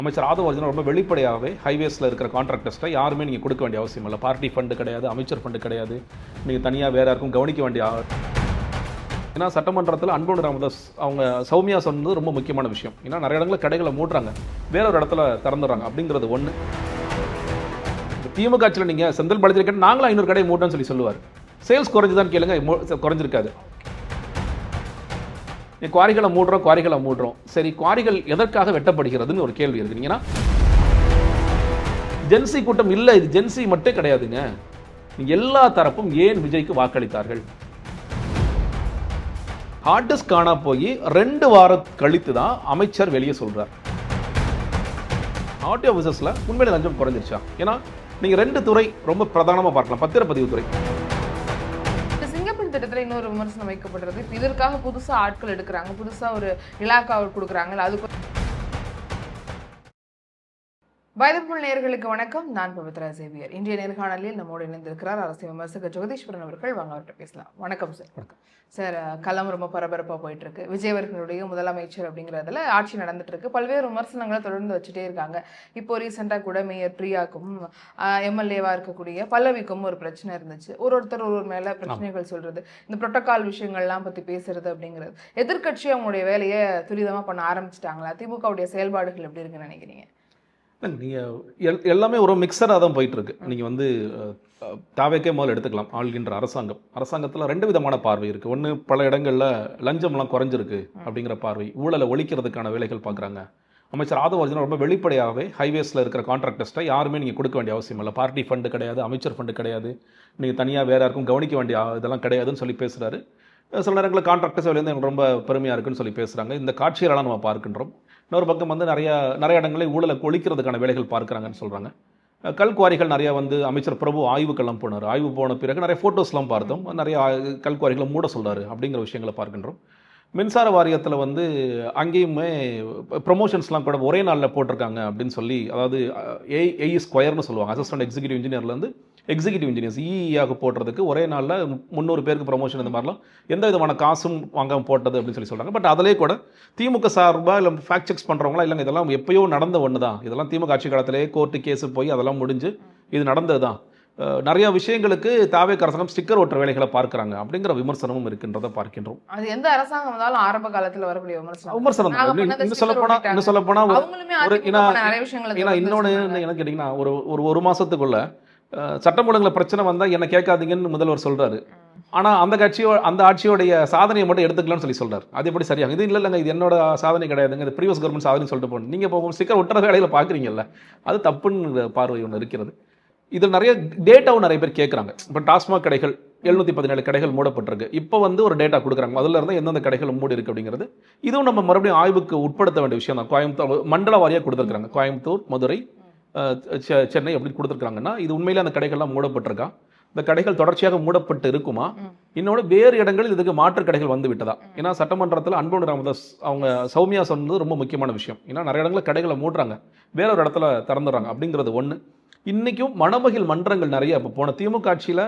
அமைச்சர் ஆதவ ரொம்ப வெளிப்படையாகவே ஹைவேஸில் இருக்கிற கான்ட்ராக்டர்ஸ்ட்டை யாருமே நீங்கள் கொடுக்க வேண்டிய அவசியம் இல்லை. பார்ட்டி ஃபண்டு கிடையாது, அமைச்சர் ஃபண்டு கிடையாது, நீங்கள் தனியாக வேறு யாருக்கும் கவனிக்க வேண்டிய. ஏன்னா சட்டமன்றத்தில் அன்புமணி ராமதாஸ் அவங்க சௌமியா சொன்னது ரொம்ப முக்கியமான விஷயம். ஏன்னா நிறைய இடங்களில் கடைகளை மூடுறாங்க, வேற ஒரு இடத்துல திறந்துடுறாங்க அப்படிங்கிறது ஒன்று. திமுக ஆட்சியில் நீங்கள் செந்தில் பாலாஜி கேட்டு நாங்களும் 500 கடை மூட்டோன்னு சொல்லுவார். சேல்ஸ் குறைஞ்சுதான் கேளுங்க, குறைஞ்சிருக்காது. குவாரிகளை மூடுறோம். சரி, குவாரிகள் எதற்காக வெட்டப்படுகிறதுன்னு ஒரு கேள்வி இருக்குங்கன்னா, ஜென்சி கூட்டம் இல்லை, இது ஜென்சி மட்டும் கிடையாதுங்க. எல்லா தரப்பும் ஏன் விஜய்க்கு வாக்களித்தார்கள்? ஹார்டிஸ்க் காணா போய் 2 வாரம் கழித்து தான் அமைச்சர் வெளியே சொல்றார். ஆர்டிஓ ஆஃபீஸர்ஸ்ல உண்மையில லஞ்சம் குறைஞ்சிருச்சா? ஏன்னா நீங்க 2 துறை ரொம்ப பிரதானமா பார்க்கலாம். பத்திரப்பதிவு துறை திட்டத்தில் இன்னொரு விமர்சனம் வைக்கப்படுறது, இதற்காக புதுசா ஆட்கள் எடுக்கிறாங்க, புதுசா ஒரு இலாக்காவை கொடுக்குறாங்க. அது வயதுப்புள் நேயர்களுக்கு வணக்கம். நான் பவித்ரா சேவியர். இன்றைய நேர்காணலில் நம்மோடு இணைந்திருக்கிறார் அரசியல் விமர்சகர் ஜெகதீஸ்வரன் அவர்கள். வாங்க அவர்கிட்ட பேசலாம். வணக்கம் சார். சார், களம் ரொம்ப பரபரப்பாக போயிட்டு இருக்கு. விஜய் அவர்களுடைய முதலமைச்சர் அப்படிங்கிறதுல ஆட்சி நடந்துட்டு இருக்கு. பல்வேறு விமர்சனங்களை தொடர்ந்து வச்சுட்டே இருக்காங்க. இப்போ ரீசெண்டாக கூட மேயர் பிரியாக்கும் எம்எல்ஏவா இருக்கக்கூடிய பல்லவிக்கும் ஒரு பிரச்சனை இருந்துச்சு. ஒருத்தர் ஒரு மேல பிரச்சனைகள் சொல்றது, இந்த புரோட்டோகால் விஷயங்கள்லாம் பத்தி பேசுறது அப்படிங்கிறது. எதிர்கட்சி அவங்களுடைய வேலையை துரிதமா பண்ண ஆரம்பிச்சிட்டாங்களா? திமுகவுடைய செயல்பாடுகள் எப்படி இருக்குன்னு நினைக்கிறீங்க? நீங்கள் எல்லாமே ஒரு மிக்சராக தான் போயிட்டுருக்கு. நீங்கள் தாவேக்கே முதல்ல எடுத்துக்கலாம். ஆள்கின்ற அரசாங்கத்தில் 2 விதமான பார்வை இருக்குது. ஒன்று, பல இடங்களில் லஞ்சம்லாம் குறைஞ்சிருக்கு அப்படிங்கிற பார்வை, ஊழலை ஒழிக்கிறதுக்கான வேலைகள் பார்க்குறாங்க. அமைச்சர் ஆதவ ரொம்ப வெளிப்படையாகவே ஹைவேஸில் இருக்கிற கான்ட்ராக்டர்ஸ்ட்டை யாருமே நீங்கள் கொடுக்க வேண்டிய அவசியம் இல்லை. பார்ட்டி ஃபண்டு கிடையாது, அமைச்சர் ஃபண்டு கிடையாது, நீங்கள் தனியாக வேறு யாருக்கும் கவனிக்க வேண்டிய இதெல்லாம் கிடையாதுன்னு சொல்லி பேசுகிறாரு. சில நேரங்களில் கான்ட்ராக்டர்ஸ் வேலையிலேருந்து எங்களுக்கு ரொம்ப பெருமையாக இருக்குன்னு சொல்லி பேசுகிறாங்க. இந்த காட்சிகளெல்லாம் நம்ம பார்க்கின்றோம். இன்னொரு பக்கம் நிறைய இடங்களில் ஊழலை ஒழிக்கிறதுக்கான வேலைகள் பார்க்குறாங்கன்னு சொல்கிறாங்க. கல்குவாரிகள் நிறையா அமைச்சர் பிரபு ஆய்வுக்கெல்லாம் போனார். ஆய்வு போன பிறகு நிறைய ஃபோட்டோஸ்லாம் பார்த்தோம். நிறைய கல்குவாரிகளை மூட சொல்கிறாரு அப்படிங்கிற விஷயங்களை பார்க்கின்றோம். மின்சார வாரியத்தில் அங்கேயுமே ப்ரொமோஷன்ஸ்லாம் கூட ஒரே நாளில் போட்டிருக்காங்க அப்படின்னு சொல்லி, அதாவது ஏஇ ஸ்கொயர்னு சொல்லுவாங்க, அசிஸ்டன்ட் எக்ஸிக்யூட்டிவ் இன்ஜினியர்லேருந்து எக்ஸிக்யூட்டிவ் இன்ஜினியர்ஸ் இஇயாக போடுறதுக்கு ஒரே நாளில் 300 பேருக்கு ப்ரொமோஷன், இந்த மாதிரிலாம் எந்த விதமான காசும் வாங்காமல் போட்டது அப்படின்னு சொல்லி சொல்கிறாங்க. பட் அதிலே கூட திமுக சார்பாக இல்லை ஃபேக்ட் செக்ஸ் பண்ணுறவங்களா இல்லைங்க, இதெல்லாம் எப்பயோ நடந்த ஒன்று தான், இதெல்லாம் திமுக ஆட்சி காலத்திலே கோர்ட்டு கேஸு போய் அதெல்லாம் முடிஞ்சு இது நடந்தது தான், நிறைய விஷயங்களுக்கு தாவேக அரசாங்கம் ஸ்டிக்கர் ஓட்டுற வேலைகளை பார்க்குறாங்க அப்படிங்கிற விமர்சனமும் இருக்கின்றதை பார்க்கின்றோம். அது எந்த அரசாங்கம் வந்தாலும் ஆரம்ப காலத்தில் வரக்கூடிய விமர்சனம் இன்னும் சொல்ல போனா இன்னொன்று என்ன கேட்டீங்கன்னா, ஒரு மாசத்துக்குள்ள சட்டம் ஒழுங்குல பிரச்சனை வந்தா என்ன கேட்காதீங்கன்னு முதல்வர் சொல்றாரு. ஆனா அந்த ஆட்சியோடைய சாதனையை மட்டும் எடுத்துக்கலாம்னு சொல்லி சொல்றாரு. அது எப்படி சரியாகும்? இது இல்லைங்க, இது என்னோட சாதனை கிடையாதுங்க, இது ப்ரீவியஸ் கவர்மெண்ட் சாதனை சொல்லிட்டு போகணும். நீங்க இப்போ ஸ்டிக்கர் ஒட்டுற வேலையில பாக்குறீங்கல்ல, அது தப்புன்னு பார்வை ஒன்று இருக்கிறது. இதில் நிறைய டேட்டாவும் நிறைய பேர் கேட்குறாங்க. இப்போ டாஸ்மாக் கடைகள் 717 கடைகள் மூடப்பட்டிருக்கு. இப்போ ஒரு டேட்டா கொடுக்குறாங்க, அதில் இருந்தால் எந்தெந்த கடைகள் மூடி இருக்குது அப்படிங்கிறது. இதுவும் நம்ம மறுபடியும் ஆய்வுக்கு உட்படுத்த வேண்டிய விஷயம் தான். கோயம்புத்தூர் மண்டல வாரியாக கொடுத்துருக்காங்க. கோயம்புத்தூர், மதுரை, சென்னை எப்படி கொடுத்துருக்காங்கன்னா, இது உண்மையிலே அந்த கடைகள்லாம் மூடப்பட்டிருக்கா, இந்த கடைகள் தொடர்ச்சியாக மூடப்பட்டு இருக்குமா, இன்னொன்று வேறு இடங்களில் இதுக்கு மாற்று கடைகள் வந்து விட்டதா? ஏன்னா சட்டமன்றத்தில் அன்புமணி ராமதாஸ் அவங்க சௌமியா சொன்னது ரொம்ப முக்கியமான விஷயம். ஏன்னா நிறைய இடங்களில் கடைகளை மூடுறாங்க, வேற ஒரு இடத்துல திறந்துடுறாங்க அப்படிங்கிறது ஒன்று. இன்றைக்கும் மணமகிழ் மன்றங்கள் நிறைய, இப்போ போன திமுக ஆட்சியில்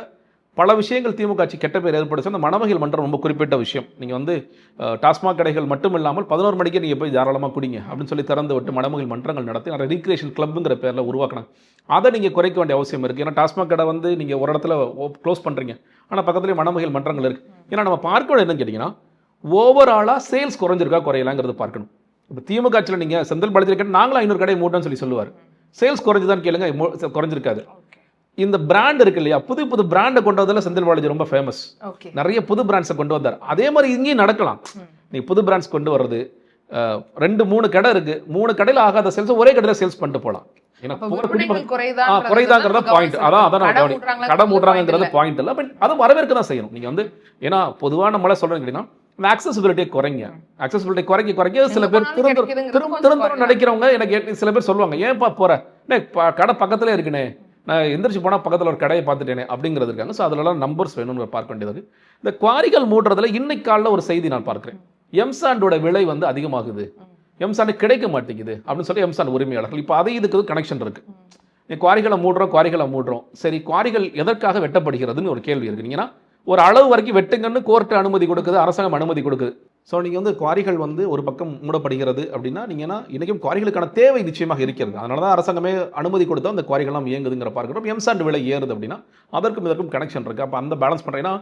பல விஷயங்கள் திமுக ஆட்சி கெட்ட பேர் ஏற்படுச்சு. அந்த மணமகிழ் மன்றம் ரொம்ப குறிப்பிட்ட விஷயம். நீங்கள் டாஸ்மாக் கடைகள் மட்டும் இல்லாமல் 11 மணிக்கே நீங்கள் போய் தாராளமாக குடிங்க அப்படின்னு சொல்லி திறந்து விட்டு மணமகிழ் மன்றங்கள் நடத்தி நிறைய ரீக்ரியேஷன் கிளப்புங்கிற பேரில் உருவாக்கினாங்க. அதை நீங்கள் குறைக்க வேண்டிய அவசியம் இருக்குது. ஏன்னா டாஸ்மாக் கடை நீங்கள் ஒரு இடத்துல க்ளோஸ் பண்ணுறீங்க, ஆனால் பக்கத்துலேயே மணமகிழ் மன்றங்கள் இருக்குது. ஏன்னா நம்ம பார்க்கணும் என்னன்னு கேட்டிங்கன்னா, ஓவராலாக சேல்ஸ் குறைஞ்சிருக்கா குறையலாங்கிறது பார்க்கணும். இப்போ திமுக ஆட்சியில் நீங்கள் செந்தில் பாலாஜி கேட்டு நாங்களும் 500 கடை மூட்டோன்னு சொல்லுவார். சேல்ஸ் குறைஞ்சுதான் கேளுங்க, குறைஞ்சிருக்காது. இந்த பிராண்ட் இருக்கு இல்லையா, புது பிராண்டை கொண்டு வந்ததில் செந்தில் பாலாஜி ரொம்ப ஃபேமஸ். நிறைய புது பிராண்ட்ஸை கொண்டு வந்தார். அதே மாதிரி இங்கேயும் நடக்கலாம். நீ புது பிராண்ட்ஸ் கொண்டு வர்றது, 2-3 கடை இருக்கு, 3 கடையில் ஆகாத சேல்ஸ் ஒரே கடையில் சேல்ஸ் பண்ணிட்டு போகலாம். குறைதாங்கிறத பாயிண்ட், அதான் கடை மூடுறாங்கிறது பாயிண்ட் இல்லை. பட் அதை வரவேற்க தான் செய்யணும். நீங்க ஏன்னா பொதுவாக நம்மள சொல்றேன் கேட்டீங்கன்னா, ஆக்சசிபிலிட்டியை குறைங்க. ஆக்சசிபிலிட்டி குறைக்க சில பேர் திரும்ப நினைக்கிறவங்க எனக்கு சில பேர் சொல்லுவாங்க, ஏன்ப்பா போற கடை பக்கத்துல இருக்குனே, நான் எந்திரிச்சு போனால் பக்கத்தில் ஒரு கடையை பார்த்துட்டேனே அப்படிங்கிறது இருக்காங்க. ஸோ அதிலலாம் நம்பர்ஸ் வேணும்னு பார்க்க வேண்டியது. இந்த குவாரிகள் மூடுறதுல இன்னைக்கு காலைல ஒரு செய்தி நான் பார்க்குறேன். எம்சாண்டோட விலை அதிகமாகுது, எம்சாண்டு கிடைக்க மாட்டேங்குது அப்படின்னு சொல்லி எம்சாண்ட் உரிமையாளர்கள் இப்போ இதுக்கு கனெக்ஷன் இருக்கு. குவாரிகளை மூடுறோம். சரி, குவாரிகள் எதற்காக வெட்டப்படுகிறதுன்னு ஒரு கேள்வி இருக்குங்கன்னா, ஒரு அளவு வரைக்கும் வெட்டுங்கன்னு கோர்ட்டு அனுமதி கொடுக்குது, அரசாங்கம் அனுமதி கொடுக்குது. ஸோ நீங்கள் வந்து குவாரிகள் வந்து ஒரு பக்கம் மூடப்படுகிறது அப்படின்னா நீங்கள் இன்றைக்கும் குவாரிகளுக்கான தேவை நிச்சயமாக இருக்கிறது. அதனால தான் அரசாங்கமே அனுமதி கொடுத்தா அந்த குவாரிகள்லாம் இயங்குதுங்கிற பார்க்குறோம். எம்சாண்ட் விலை ஏறுது அப்படின்னா அதற்கும் இதற்கும் கனெக்ஷன் இருக்குது. அப்போ அந்த பேலன்ஸ் பண்ணுறேன்னா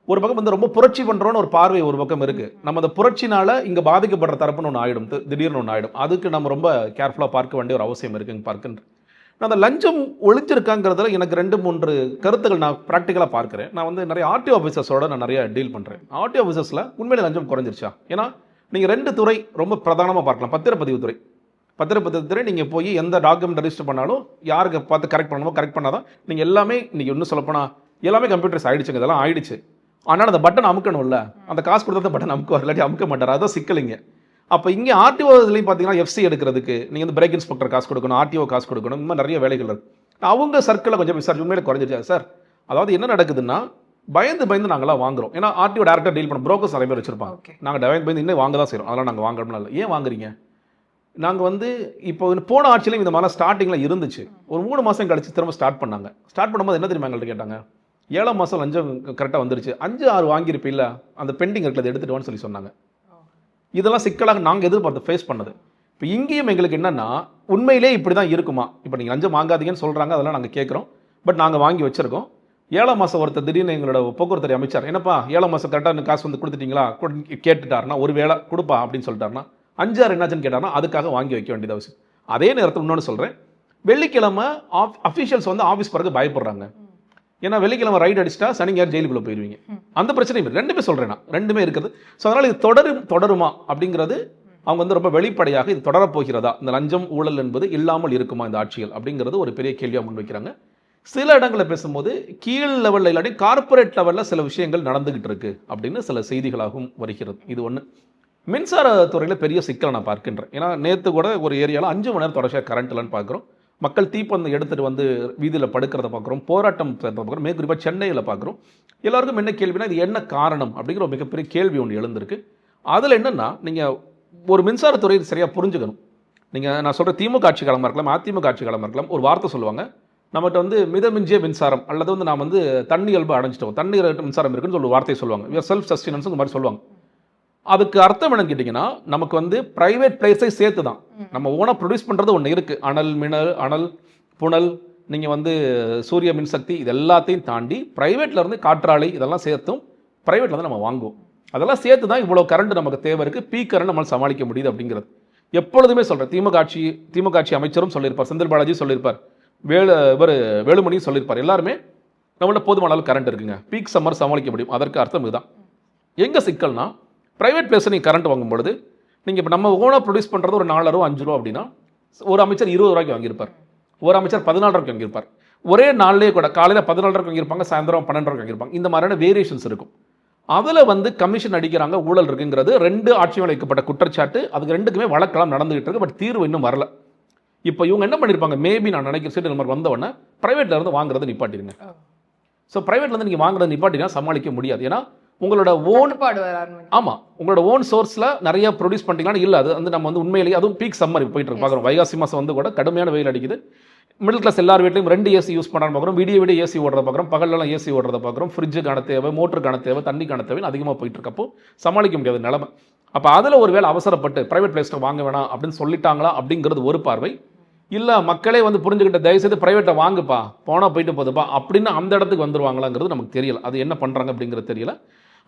ஒரு பக்கம் வந்து ரொம்ப புரட்சி பண்ணுறோன்னு ஒரு பார்வை ஒரு பக்கம் இருக்குது. நம்ம அந்த புரட்சினால இங்கே பாதிக்கப்படுற தரப்புன்னு ஒன்று ஆகிடும், திடீர்னு ஒன்று ஆகிடும். அதுக்கு நம்ம ரொம்ப கேர்ஃபுல்லாக பார்க்க வேண்டிய ஒரு அவசியம் இருக்குங்க பார்க்கின்ற. நான் அந்த லஞ்சம் ஒழிஞ்சிருக்காங்கிறதுல எனக்கு 2-3 கருத்துக்கள் நான் ப்ராக்டிக்கலாக பார்க்குறேன். நான் வந்து நிறைய ஆர்டிஓ ஆஃபீஸர்ஸோட நான் நிறைய டீல் பண்ணுறேன். ஆர்டிஓ ஆஃபீஸர்ஸில் உண்மையிலே லஞ்சம் குறைஞ்சிருச்சா? ஏன்னா நீங்கள் 2 துறை ரொம்ப பிரதானமாக பார்க்கலாம். பத்திரப்பதிவுத்துறை, பத்திரப்பதிவுத்துறை நீங்கள் போய் எந்த டாக்குமெண்ட் ரெஜிஸ்டர் பண்ணாலும் யாருக்கு பார்த்து கரெக்ட் பண்ணணுமோ கரெக்ட் பண்ணாதான் நீங்கள் எல்லாமே இன்றைக்கி இன்னும் சொல்லப்போனால் எல்லாமே கம்ப்யூட்டர்ஸ் ஆகிடுச்சுங்க. இதெல்லாம் ஆயிடுச்சு. ஆனால் அந்த பட்டன் அமுக்கணும்ல, அந்த காசு கொடுத்தா பட்டன் அமுக்குவார், இல்லாட்டி அமுக்க மாட்டார். அதான் சிக்கலிங்க. அப்போ இங்கே ஆர்டிஓலையும் பார்த்தீங்கன்னா எஃப்சி எடுக்கிறதுக்கு நீங்கள் வந்து பிரேக் இன்ஸ்பெக்டர் காசு கொடுக்கணும், ஆர்டிஓ காசு கொடுக்கணும், இந்த மாதிரி நிறைய வேலைகள் இருக்குது. அவங்க சர்க்கிளில் கொஞ்சம் விசாரிச்சு உண்மையிலே குறைஞ்சிருச்சாங்க சார். அதாவது என்ன நடக்குதுன்னா பயந்து நாங்களாம் வாங்குறோம். ஏன்னா ஆர்டிஓ டேரக்டாக டீல் பண்ண புரோக்கர்ஸ் நிறைய பேர் வச்சிருப்பாங்க. நாங்கள் பயந்து இன்னும் வாங்க தான் செய்கிறோம். அதெல்லாம் நாங்கள் வாங்கணும்னா இல்லை. ஏன் வாங்குறீங்க? நாங்கள் வந்து இப்போ போன ஆட்சியிலையும் இந்த மாதிரிலாம் ஸ்டார்டிங்கில் இருந்துச்சு. ஒரு 3 மாதம் கழிச்சு திரும்ப ஸ்டார்ட் பண்ணாங்க. ஸ்டார்ட் பண்ணும்போது என்ன தெரியுமா எங்கள்கிட்ட கேட்டாங்க? 7ஆம் மாதம் லஞ்சம் கரெக்டாக வந்துருச்சு, 5-6 வாங்கியிருப்பில்ல, அந்த பெண்டிங் இருக்கிறத எடுத்துகிட்டு வான்னு சொல்லி சொன்னாங்க. இதெல்லாம் சிக்கலாக நாங்கள் எதிர்பார்த்து ஃபேஸ் பண்ணது. இப்போ இங்கேயும் எங்களுக்கு என்னென்னா உண்மையிலே இப்படி தான் இருக்குமா? இப்போ நீங்கள் லஞ்சம் வாங்காதீங்கன்னு சொல்கிறாங்க, அதெல்லாம் நாங்கள் கேட்குறோம். பட் நாங்கள் வாங்கி வச்சுருக்கோம். 7ஆம் மாதம் ஒருத்தர் திடீர்னு எங்களோட போக்குவரத்து அமைச்சர், என்னப்பா 7ஆம் மாதம் கரெக்டாக காசு வந்து கொடுத்துட்டீங்களா கேட்டுட்டாருன்னா, ஒரு வேளை கொடுப்பா அப்படின்னு சொல்லிட்டாருன்னா, 5-6 என்னாச்சுன்னு கேட்டாருன்னா அதுக்காக வாங்கி வைக்க வேண்டியது அவசியம். அதே நேரத்தில் இன்னொன்று சொல்கிறேன், வெள்ளிக்கிழமை அஃபீஷியல்ஸ் வந்து ஆஃபீஸ் பிறகு பயப்படுறாங்க. ஏன்னா வெள்ளிக்கிழமை ரைட் அடிச்சிட்டா சனி ஞாயிறு ஜெயிலுக்குள்ளே போயிடுவீங்க. அந்த பிரச்சனையும் ரெண்டுமே சொல்கிறேன் நான், ரெண்டுமே இருக்குது. ஸோ அதனால் இது தொடருமா அப்படிங்கிறது அவங்க வந்து ரொம்ப வெளிப்படையாக இது தொடரப்போகிறதா, இந்த லஞ்சம் ஊழல் என்பது இல்லாமல் இருக்குமா இந்த ஆட்சிகள் அப்படிங்கிறது ஒரு பெரிய கேள்வியாக முன்வைக்கிறாங்க. சில இடங்களில் பேசும்போது கீழ் லெவலில் இல்லாட்டி கார்பரேட் லெவலில் சில விஷயங்கள் நடந்துகிட்டு இருக்கு அப்படின்னு சில செய்திகளாகவும் வருகிறது. இது ஒன்று. மின்சாரத்துறையில் பெரிய சிக்கலை நான் பார்க்கின்றேன். ஏன்னா நேற்று கூட ஒரு ஏரியாவில் 5 மணி நேரம் தொடர்ச்சியாக கரண்ட் இல்லைன்னு பார்க்குறோம். மக்கள் தீப்பந்தம் எடுத்துகிட்டு வந்து வீதியில் படுக்கிறத பார்க்குறோம், போராட்டம் பார்க்குறோம், குறிப்பாக சென்னையில் பார்க்குறோம். எல்லாருக்கும் என்ன கேள்வினா இது என்ன காரணம் அப்படிங்கிற ஒரு மிகப்பெரிய கேள்வி ஒன்று எழுந்திருக்கு. அதில் என்னென்னா நீங்கள் ஒரு மின்சாரத்துறை சரியாக புரிஞ்சுக்கணும். நான் சொல்கிற திமுக ஆட்சி காலமாக இருக்கலாம், அதிமுக ஆட்சி காலமாக இருக்கலாம், ஒரு வார்த்தை சொல்லுவாங்க, நம்மகிட்ட வந்து மிதமிஞ்சிய மின்சாரம் அல்லது வந்து நாம் வந்து தண்ணி இயல்பு அடைஞ்சிட்டோம், தண்ணீர் மின்சாரம் இருக்குன்னு சொல்லி ஒரு வார்த்தையை சொல்லுவாங்க, செல்ஃப் சஸ்டெனன்ஸ் இந்த மாதிரி சொல்லுவாங்க. அதுக்கு அர்த்தம் என்னன்னு கேட்டிங்கன்னா நமக்கு வந்து ப்ரைவேட் பிளேஸை சேர்த்து தான் நம்ம ஓனாக ப்ரொடியூஸ் பண்ணுறது ஒன்று இருக்குது. அனல் புனல் நீங்கள் வந்து சூரிய மின்சக்தி இது எல்லாத்தையும் தாண்டி ப்ரைவேட்லேருந்து காற்றாலை இதெல்லாம் சேர்த்தும் ப்ரைவேட்டில் வந்து நம்ம வாங்குவோம். அதெல்லாம் சேர்த்து தான் இவ்வளோ கரண்ட் நமக்கு தேவை இருக்குது, பீக் கரண்ட் நம்மளால் சமாளிக்க முடியுது அப்படிங்கிறது எப்பொழுதுமே சொல்கிறேன். திமுக ஆட்சி அமைச்சரும் சொல்லியிருப்பார், செந்தில் பாலாஜி சொல்லியிருப்பார், வேலுமணியும் சொல்லியிருப்பார். எல்லாருமே நம்மள்ட்ட போதுமான அளவு கரண்ட் இருக்குங்க, பீக் சம்மர் சமாளிக்க முடியும். அதற்கு அர்த்தம் இதுதான். எங்கே சிக்கல்னா ப்ரைவேட் பிளேஸில் நீங்கள் கரண்ட் வாங்கும்பொழுது நீங்கள் இப்போ நம்ம ஓனாக ப்ரொடியூஸ் பண்ணுறது ஒரு 4 ரூபா 5 ரூபா அப்படின்னா ஒரு அமைச்சர் 20 ரூபாய்க்கு வாங்கியிருப்பார், ஒரு அமைச்சர் 14 ரூபாய்க்கு வாங்கியிருப்பார். ஒரே நாள்லேயே கூட காலையில் 14 ரூபாய்க்கு வாங்கியிருப்பாங்க, சாயந்தரம் 12 ரூபாய்க்கு வாங்கியிருப்பாங்க. இந்த மாதிரியான வேரியேஷன்ஸ் இருக்கும். அதில் வந்து கமிஷன் அடிக்கிறாங்க, ஊழல் இருக்குங்கிறது 2 ஆட்சியும் வைக்கப்பட்ட குற்றச்சாட்டு. அதுக்கு 2க்குமே வழக்கெல்லாம் நடந்துகிட்டு இருக்கு. பட் தீர்வு இன்னும் வரல. இப்போ இவங்க என்ன பண்ணியிருப்பாங்க, மேபி நான் நினைக்கிற சீட்டு நம்பர் வந்தவொடனே ப்ரைவேட்டில் இருந்து வாங்குறதை நிப்பாட்டிடுங்க. ஸோ ப்ரைவேட்லேருந்து நீங்கள் வாங்குறதை நிப்பாட்டினா சமாளிக்க முடியாது. ஏன்னா உங்களோட ஓன் ஆமாம் உங்களோட ஓன் சோர்ஸில் நிறைய ப்ரொடியூஸ் பண்ணிட்டீங்கன்னா இல்லை, அது வந்து நம்ம வந்து உண்மையிலேயே அதுவும் பீக் சம்மர் போயிட்டு இருக்கு பார்க்குறோம். வைகாசி மாதம் வந்து கூட கடுமையான வெயில் அடிக்குது. மிடில் கிளாஸ் எல்லார் வீட்லையும் 2 ஏசி யூஸ் பண்ணுறான்னு பார்க்குறோம், விடிய ஏசி ஓடுறத பார்க்குறோம், பகலெல்லாம் ஏசி ஓடுறத பார்க்குறோம், ஃப்ரிட்ஜுக்கான தேவை, மோட்டருக்கான தேவை, தண்ணிக்கான தேவை அதிகமாக போயிட்டு இருக்கப்போ சமாளிக்க முடியாத நிலைமை. அப்போ அதில் ஒரு வேளை அவசரப்பட்டு ப்ரைவேட் பிளேஸில் வாங்க வேணாம் அப்படின்னு சொல்லிட்டாங்களா அப்படிங்கிறது ஒரு பார்வை. இல்லை மக்களே வந்து புரிஞ்சுக்கிட்ட தயவுசெய்து ப்ரைவேட்டை வாங்குப்பா, போனால் போயிட்டு போதுப்பா அப்படின்னு அந்த இடத்துக்கு வந்துருவாங்களாங்கிறது நமக்கு தெரியல. அது என்ன பண்ணுறாங்க அப்படிங்கிறது தெரியல.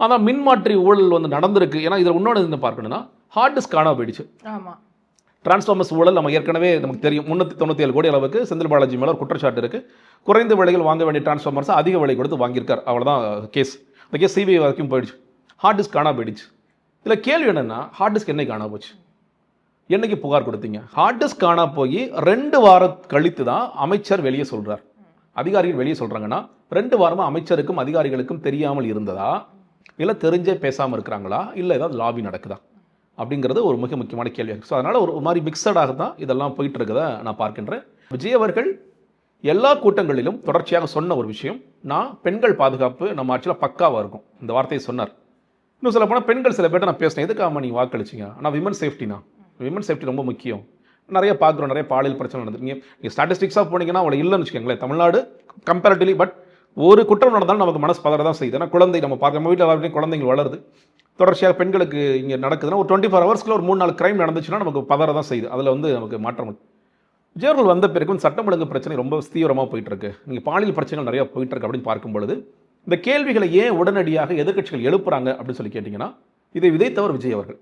ஆனால் மின்மாற்றி ஊழல் வந்து நடந்திருக்கு. ஏன்னா இதில் இன்னொன்று என்ன பார்க்கணும்னா ஹார்ட் டிஸ்க் காணாம போயிடுச்சு. ஆமாம், டிரான்ஸ்ஃபார்மர்ஸ் ஊழல் நம்ம ஏற்கனவே நமக்கு தெரியும். 397 கோடி அளவுக்கு செந்தில் பாலாஜி மேலே ஒரு குற்றச்சாட்டு இருக்குது. குறைந்த விலையில் வாங்க வேண்டிய டிரான்ஸ்ஃபார்மர்ஸ் அதிக விலை கொடுத்து வாங்கியிருக்கார். அவ்வளோதான் கேஸ். அந்த கேஸ் சிபிஐ வரைக்கும் போயிடுச்சு. ஹார்ட் டிஸ்க் காணாம போயிடுச்சு. இதில் கேள்வி என்னென்னா ஹார்ட் டிஸ்க் என்னைக்கு காணாம போச்சு, என்னைக்கு புகார் கொடுத்தீங்க? ஹார்ட் டிஸ்க் காணா போய் 2 வாரம் கழித்து தான் அமைச்சர் வெளியே சொல்கிறார், அதிகாரிகள் வெளியே சொல்கிறாங்கன்னா 2 வாரமாக அமைச்சருக்கும் அதிகாரிகளுக்கும் தெரியாமல் இருந்ததா, இல்லை தெரிஞ்சே பேசாமல் இருக்கிறாங்களா, இல்லை ஏதாவது லாபி நடக்குதா அப்படிங்கிறது ஒரு மிக முக்கியமான கேள்வி. ஸோ அதனால் ஒரு மாதிரி மிக்சடாக தான் இதெல்லாம் போயிட்டு இருக்கதை நான் பார்க்கின்றேன். விஜய் அவர்கள் எல்லா கூட்டங்களிலும் தொடர்ச்சியாக சொன்ன ஒரு விஷயம், நான் பெண்கள் பாதுகாப்பு நம்ம ஆட்சியில் பக்காவாக இருக்கும் இந்த வார்த்தையை சொன்னார். இன்னும் சொல்ல போனால் பெண்கள் சில பேர்ட்ட நான் பேசினேன், எதுக்காக நீங்கள் வாக்களிச்சிங்க? ஆனால் விமன் சேஃப்டினா, விமன் சேஃப்டி ரொம்ப முக்கியம். நிறைய பார்க்குறோம், நிறைய பாலியல் பிரச்சனை நடந்துருக்கீங்க. நீங்கள் ஸ்டாட்டிஸ்டிக்ஸாக போனீங்கன்னா அவ்வளோ இல்லைன்னு வச்சுக்கோங்களேன் தமிழ்நாடு கம்பேரிட்டிவ்லி. பட் ஒரு குற்றம் நடந்தாலும் நமக்கு மனசு பதற தான் செய்யுது. ஏன்னா குழந்தை நம்ம பார்க்க நம்ம வீட்டில் எல்லாருமே குழந்தைகள் வளருது. தொடர்ச்சியாக பெண்களுக்கு இங்கே நடக்குதுன்னா ஒரு 24 ஹவர்ஸ்க்குள்ள ஒரு 3-4 கிரைம் நடந்துச்சுன்னா நமக்கு பதற தான் செய்யுது. அதில் வந்து நமக்கு மாற்றம் இல்லை. விஜய் அவர்கள் வந்த பிறகு வந்து சட்டம் ஒழுங்கு பிரச்சனை ரொம்ப தீவிரமாக போயிட்டு இருக்கு. நீங்கள் பாலியல் பிரச்சனைகள் நிறைய போயிட்டு இருக்கு அப்படின்னு பார்க்கும் பொழுது இந்த கேள்விகளை ஏன் உடனடியாக எதிர்க்கட்சிகள் எழுப்புறாங்க அப்படின்னு சொல்லி கேட்டிங்கன்னா இதை விதைத்தவர் விஜய் அவர்கள்.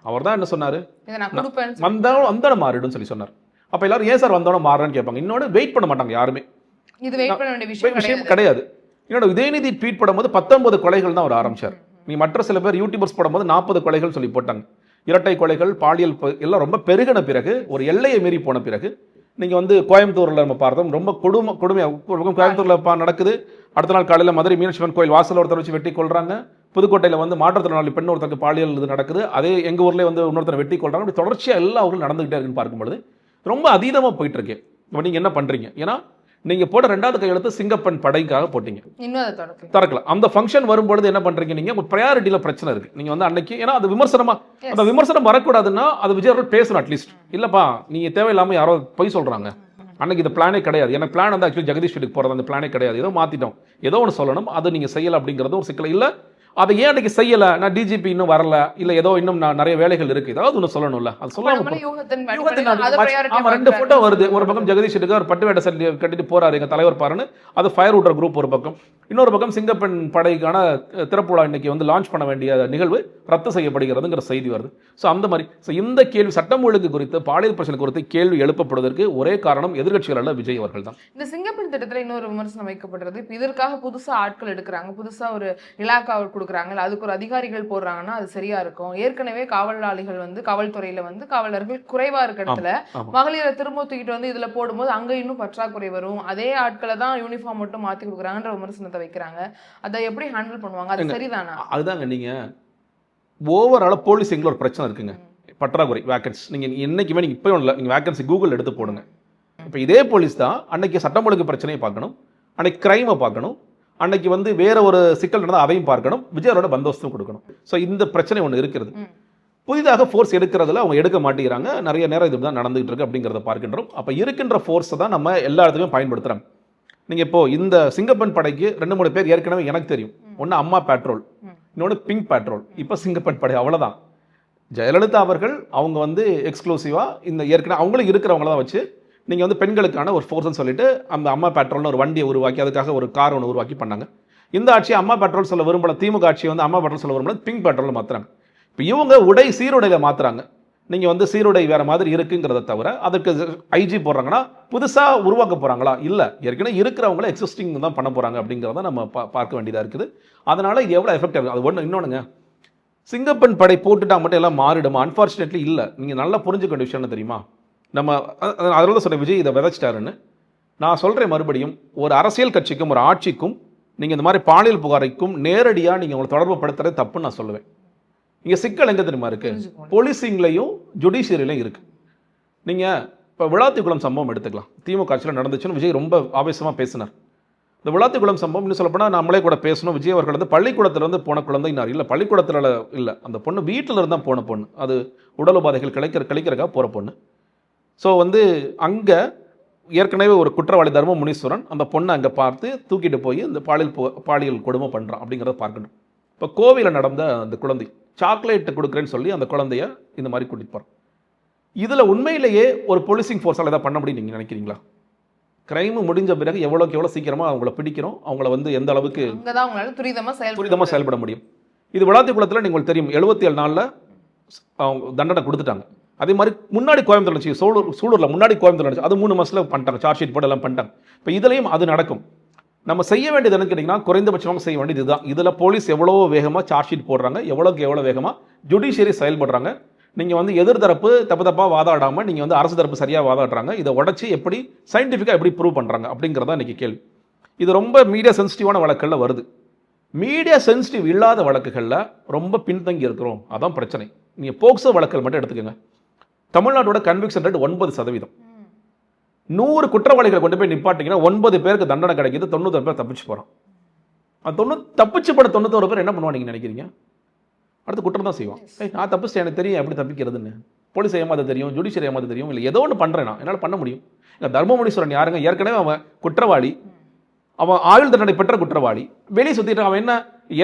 அவர் தான் என்ன சொன்னார், வந்தாலும் வந்தோட மாறிடும் சொல்லி சொன்னார். அப்போ எல்லாரும் ஏன் சார் வந்தோட மாறுறேன்னு கேட்பாங்க. இன்னொன்று வெயிட் பண்ண மாட்டாங்க யாருமே. இது வெயிட் பண்ண வேண்டிய விஷயம் கிடையாது. என்னோட உதயநிதி ட்வீட் போடும்போது 19 கொலைகள் தான் அவர் ஆரம்பிச்சார். நீ மற்ற சில பேர் யூடியூபர்ஸ் போடும்போது 40 கொலைகள் சொல்லி போட்டாங்க. இரட்டை கொலைகள் பாலியல் எல்லாம் ரொம்ப பெருகின பிறகு ஒரு எல்லையை மீறி போன பிறகு நீங்கள் வந்து கோயம்புத்தூரில் நம்ம பார்த்தோம் ரொம்ப கொடுமையாக கோயம்புத்தூரில் நடக்குது. அடுத்த நாள் காலையில் மதுரை மீனாட்சியம்மன் கோயில் வாசல் ஒருத்தர் வச்சு வெட்டி கொள்றாங்க. புதுக்கோட்டையில் வந்து மாற்றுத்திறனாளி பெண் ஒருத்தருக்கு பாலியல் இது நடக்குது. அதே எங்கள் ஊர்லேயே வந்து இன்னொருத்தரை வெட்டி கொள்றாங்க. அப்படி தொடர்ச்சியாக எல்லா ஊர்களும் நடந்துகிட்டே இருக்குன்னு பார்க்கும்பொழுது ரொம்ப அதீதமாக போயிட்டு இருக்கு. இப்போ நீங்கள் என்ன பண்ணுறீங்க, ஏன்னா நீங்கள் போட்ட 2வது கையெழுத்து சிங்கப்பெண் படைக்காக போட்டீங்க, இன்னும் திறக்கல. அந்த ஃபங்க்ஷன் வரும்பொழுது என்ன பண்ணுறீங்க, நீங்கள் ஒரு ப்ரையாரிட்டியில் பிரச்சனை இருக்குது. நீங்கள் வந்து அன்னைக்கு ஏன்னா அது விமர்சனமாக அந்த விமர்சனம் வரக்கூடாதுன்னா அது விஜய் அவர்கள் பேசணும். அட்லீஸ்ட் இல்லைப்பா நீங்கள் தேவையில்லாமல் யாரோ பொய் சொல்கிறாங்க, அன்னைக்கு இந்த பிளானே கிடையாது, எனக்கு பிளான் வந்து ஆக்சுவலி ஜெகதீஷ் வீட்டுக்கு போகிறது அந்த பிளானே கிடையாது, ஏதோ மாற்றிட்டோம், ஏதோ ஒன்று சொல்லணும், அது நீங்கள் செய்யலை அப்படிங்கிறது ஒரு சிக்கல். இல்லை அதை ஏன் அன்னைக்கு செய்யலை, நான் டிஜிபி இன்னும் வரல, இல்லை ஏதோ இன்னும் நான் நிறைய வேலைகள் இருக்குது, ஏதாவது ஒன்று சொல்லணும்ல, அது சொல்லாமல் 2 ஃபோட்டோ வருது. ஒரு பக்கம் ஜெகதீஷ் வீட்டுக்கு ஒரு பட்டு வேட்டை சட்டை கட்டிட்டு போறாரு எங்கள் தலைவர் பாருன்னு, அது ஃபயர் விடுற குரூப் ஒரு பக்கம். இன்னொரு பக்கம் சிங்கப்பெண் படைக்கான திறப்பு விழா இன்னைக்கு வந்து லான்ச் பண்ண வேண்டிய நிகழ்வு ரத்து செய்யப்படுகிறதுங்கிற செய்தி வருது. ஸோ அந்த மாதிரி இந்த கேள்வி சட்டம் ஒழுங்கு குறித்து பாலியல் பிரச்சனை குறித்து கேள்வி எழுப்பப்படுவதற்கு ஒரே காரணம் எதிர்கட்சிகள் அல்ல, விஜய் அவர்கள் தான். இந்த சிங்கப்பெண் திட்டத்தில் இன்னொரு விமர்சனம் வைக்கப்படுறது, இப்போ இதற்காக புதுசாக ஆட்கள் எடுக்கிறாங்க, புதுசாக ஒரு இலாக்காவை கொடுக்குறாங்க, அதுக்கு ஒரு அதிகாரிகள் போடுறாங்கன்னா அது சரியா இருக்கும். ஏற்கனவே காவலாளிகள் வந்து காவல்துறையில வந்து காவலர்கள் குறைவா இருக்க இடத்துல மகளிரை திரும்ப தூக்கிட்டு வந்து இதுல போடும்போது அங்க இன்னும் பற்றாக்குறை வரும். அதே ஆட்களை தான் யூனிஃபார்ம் மட்டும் மாத்தி கொடுக்குறாங்கன்ற விமர்சனத்தை வைக்கிறாங்க. அதை எப்படி ஹேண்டில் பண்ணுவாங்க, அது சரிதானா? அதுதாங்க, நீங்க ஓவரால போலீசிங்ல ஒரு பிரச்சனை இருக்குங்க, பற்றாக்குறை வேகன்சி. நீங்க என்னைக்குமே நீங்க இப்போ இல்லை, நீங்க வேகன்சி கூகுள் எடுத்து போடுங்க. இப்போ இதே போலீஸ் தான் அன்னைக்கு சட்டம் ஒழுங்கு பிரச்சனையை பார்க்கணும், அன்னைக்கு கிரைமை பார்க்கணும், அன்னைக்கு வந்து வேற ஒரு சிக்கல் நடந்தால் அதையும் பார்க்கணும், விஜயோட பந்தோபஸ்தும் கொடுக்கணும். ஸோ இந்த பிரச்சனை ஒன்று இருக்கிறது. புதிதாக ஃபோர்ஸ் எடுக்கிறதுல அவங்க எடுக்க மாட்டேங்கிறாங்க. நிறைய நேரம் இது தான் நடந்துகிட்டு இருக்கு அப்படிங்கிறத பார்க்கின்றோம். அப்போ இருக்கின்ற ஃபோர்ஸை தான் நம்ம எல்லா இடத்துலையும் பயன்படுத்துகிறோம். நீங்கள் இப்போ இந்த சிங்கப்பெண் படைக்கு 2-3 பேர் ஏற்கனவே எனக்கு தெரியும். ஒன்று அம்மா பேட்ரோல், இன்னொன்று பிங்க் பேட்ரோல், இப்போ சிங்கப்பெண் படை. அவ்வளோதான். ஜெயலலிதா அவர்கள் அவங்க வந்து எக்ஸ்க்ளூசிவாக இந்த ஏற்கனவே அவங்களும் இருக்கிறவங்கள தான் வச்சு நீங்கள் வந்து பெண்களுக்கான ஒரு ஃபோர்ஸ்ன்னு சொல்லிட்டு அந்த அம்மா பேட்ரோல்னு ஒரு வண்டியை உருவாக்கி அதுக்காக ஒரு கார் ஒன்று உருவாக்கி பண்ணாங்க. இந்த ஆட்சி அம்மா பேட்ரோல் சொல்ல விரும்பல, திமுக ஆட்சி வந்து அம்மா பேட்ரோல் சொல்ல விரும்பல, பிங்க் பேட்ரோல் மாற்றுறாங்க. இப்போ இவங்க உடை சீருடையில் மாற்றுறாங்க. நீங்கள் வந்து சீருடை வேறு மாதிரி இருக்குங்கிறத தவிர அதுக்கு ஐஜி போடுறாங்கன்னா புதுசாக உருவாக்க போகிறாங்களா? இல்லை, ஏற்கனவே இருக்கிறவங்கள எக்ஸிஸ்டிங் தான் பண்ண போகிறாங்க அப்படிங்கிறத நம்ம பார்க்க வேண்டியதாக இருக்குது. அதனால் இது எவ்வளோ எஃபெக்டிவ் அது ஒன்று. இன்னொன்றுங்க, சிங்கப்பெண் படை போட்டுட்டா மட்டும் எல்லாம் மாறிடுமா? அன்ஃபார்ச்சுனேட்லி இல்லை. நீங்கள் நல்லா புரிஞ்சுக்க வேண்டிய விஷயம் என்ன தெரியுமா? நம்ம அதில் தான் சொன்ன விஜய் இதை விதைச்சிட்டாருன்னு. நான் சொல்கிறேன் மறுபடியும், ஒரு அரசியல் கட்சிக்கும் ஒரு ஆட்சிக்கும் நீங்கள் இந்த மாதிரி பாலியல் புகாரைக்கும் நேரடியாக நீங்கள் உங்களை தொடர்பு படுத்துறது தப்புன்னு நான் சொல்லுவேன். இங்கே சிக்கல் எங்கே தெரியுமா இருக்குது? போலீசிங்லையும் ஜுடிஷியரிலையும் இருக்குது. நீங்கள் இப்போ விளாத்திக்குளம் சம்பவம் எடுத்துக்கலாம். திமுக ஆட்சியில் நடந்துச்சுன்னு விஜய் ரொம்ப ஆவேசமாக பேசினார். இந்த விளாத்திக்குளம் சம்பவம் இன்னும் சொல்லப்போனால் நம்மளே கூட பேசணும். விஜய் அவர்கள் வந்து பள்ளிக்கூடத்துலேருந்து போன குழந்தைனார். இல்லை, பள்ளிக்கூடத்தில் இல்லை, அந்த பொண்ணு வீட்டில் இருந்தால் போன பொண்ணு, அது உடல் உபாதைகள் கழிக்கிறக்காக போகிற பொண்ணு. ஸோ வந்து அங்கே ஏற்கனவே ஒரு குற்றவாளி தர்ம முனீஸ்வரன் அந்த பொண்ணை அங்கே பார்த்து தூக்கிட்டு போய் இந்த பாலியல் கொடுமை பண்ணுறான் அப்படிங்கிறத பார்க்கணும். இப்போ கோவிலில் நடந்த அந்த குழந்தை சாக்லேட்டு கொடுக்குறேன்னு சொல்லி அந்த குழந்தைய இந்த மாதிரி கூட்டிகிட்டு போகிறோம். இதில் உண்மையிலேயே ஒரு போலீசிங் ஃபோர்ஸால் எதாவது பண்ண முடியும் நீங்கள் நினைக்கிறீங்களா? கிரைமு முடிஞ்ச பிறகு எவ்வளோ சீக்கிரமாக அவங்கள பிடிக்கிறோம், அவங்கள வந்து எந்த அளவுக்கு துரிதமாக செயல்பட முடியும். இது விளாத்திக்குளத்தில் நீங்கள் தெரியும், 77 நாளில் அவங்க தண்டனை கொடுத்துட்டாங்க. அதே மாதிரி முன்னாடி கோயம்புத்தூர் நடந்துச்சு, சூலூரில் முன்னாடி கோயம்புத்தூர் நடந்துச்சு, அது 3 மாதத்தில் பண்ணிட்டாங்க, சார்ஜ் ஷீட் போட்டு எல்லாம் பண்ணிட்டாங்க. இப்போ இதுலேயும் அது நடக்கும். நம்ம செய்ய வேண்டியது என்னன்னு கேட்டிங்கன்னா, குறைந்தபட்சமாக செய்ய வேண்டியது இதுதான். இதில் போலீஸ் எவ்வளோ வேகமாக சார்ஜ் ஷீட் போடுறாங்க, எவ்வளோ வேகமாக ஜுடிஷியரி செயல்படுறாங்க. நீங்கள் வந்து எதிர்தரப்பு தப்பாக வாதாடாமல் நீங்கள் வந்து அரசு தரப்பு சரியாக வாதாடுறாங்க. இதை உடச்சி எப்படி சயின்டிஃபிக்காக எப்படி ப்ரூவ் பண்ணுறாங்க அப்படிங்கிறதா இன்றைக்கி கேள்வி. இது ரொம்ப மீடியா சென்சிட்டிவான வழக்குகளில் வருது. மீடியா சென்சிட்டிவ் இல்லாத வழக்குகளில் ரொம்ப பின்தங்கி இருக்கிறோம், அதான் பிரச்சனை. நீங்கள் போக்சோ வழக்குகள் மட்டும் எடுத்துக்கோங்க. தமிழ்நாட்டோட கன்விக்ஷன் ரேட் 9%. 100 குற்றவாளிகளை கொண்டு போய் நிப்பாட்டிங்கன்னா 9 பேருக்கு தண்டனை கிடைக்கிது, 91 பேர் தப்பிச்சு போகிறான். அது தப்பிச்சு போன 91 பேர் என்ன பண்ணுவான் நீங்கள் நினைக்கிறீங்க? அடுத்து குற்றம் தான் செய்வான். நான் தப்பிச்சு எனக்கு தெரியும் எப்படி தப்பிக்கிறதுன்னு. போலீஸ் ஏமாத தெரியும், ஜுடிஷியரி ஏமாத தெரியும், இல்லை ஏதோ ஒன்று பண்ணுறேன், நான் என்னால் பண்ண முடியும். இல்லை, தர்மமுனீஸ்வரன் யாருங்க? ஏற்கனவே அவன் குற்றவாளி, அவன் ஆயுள் தண்டனை பெற்ற குற்றவாளி, வெளியே சுற்றிட்டு அவன் என்ன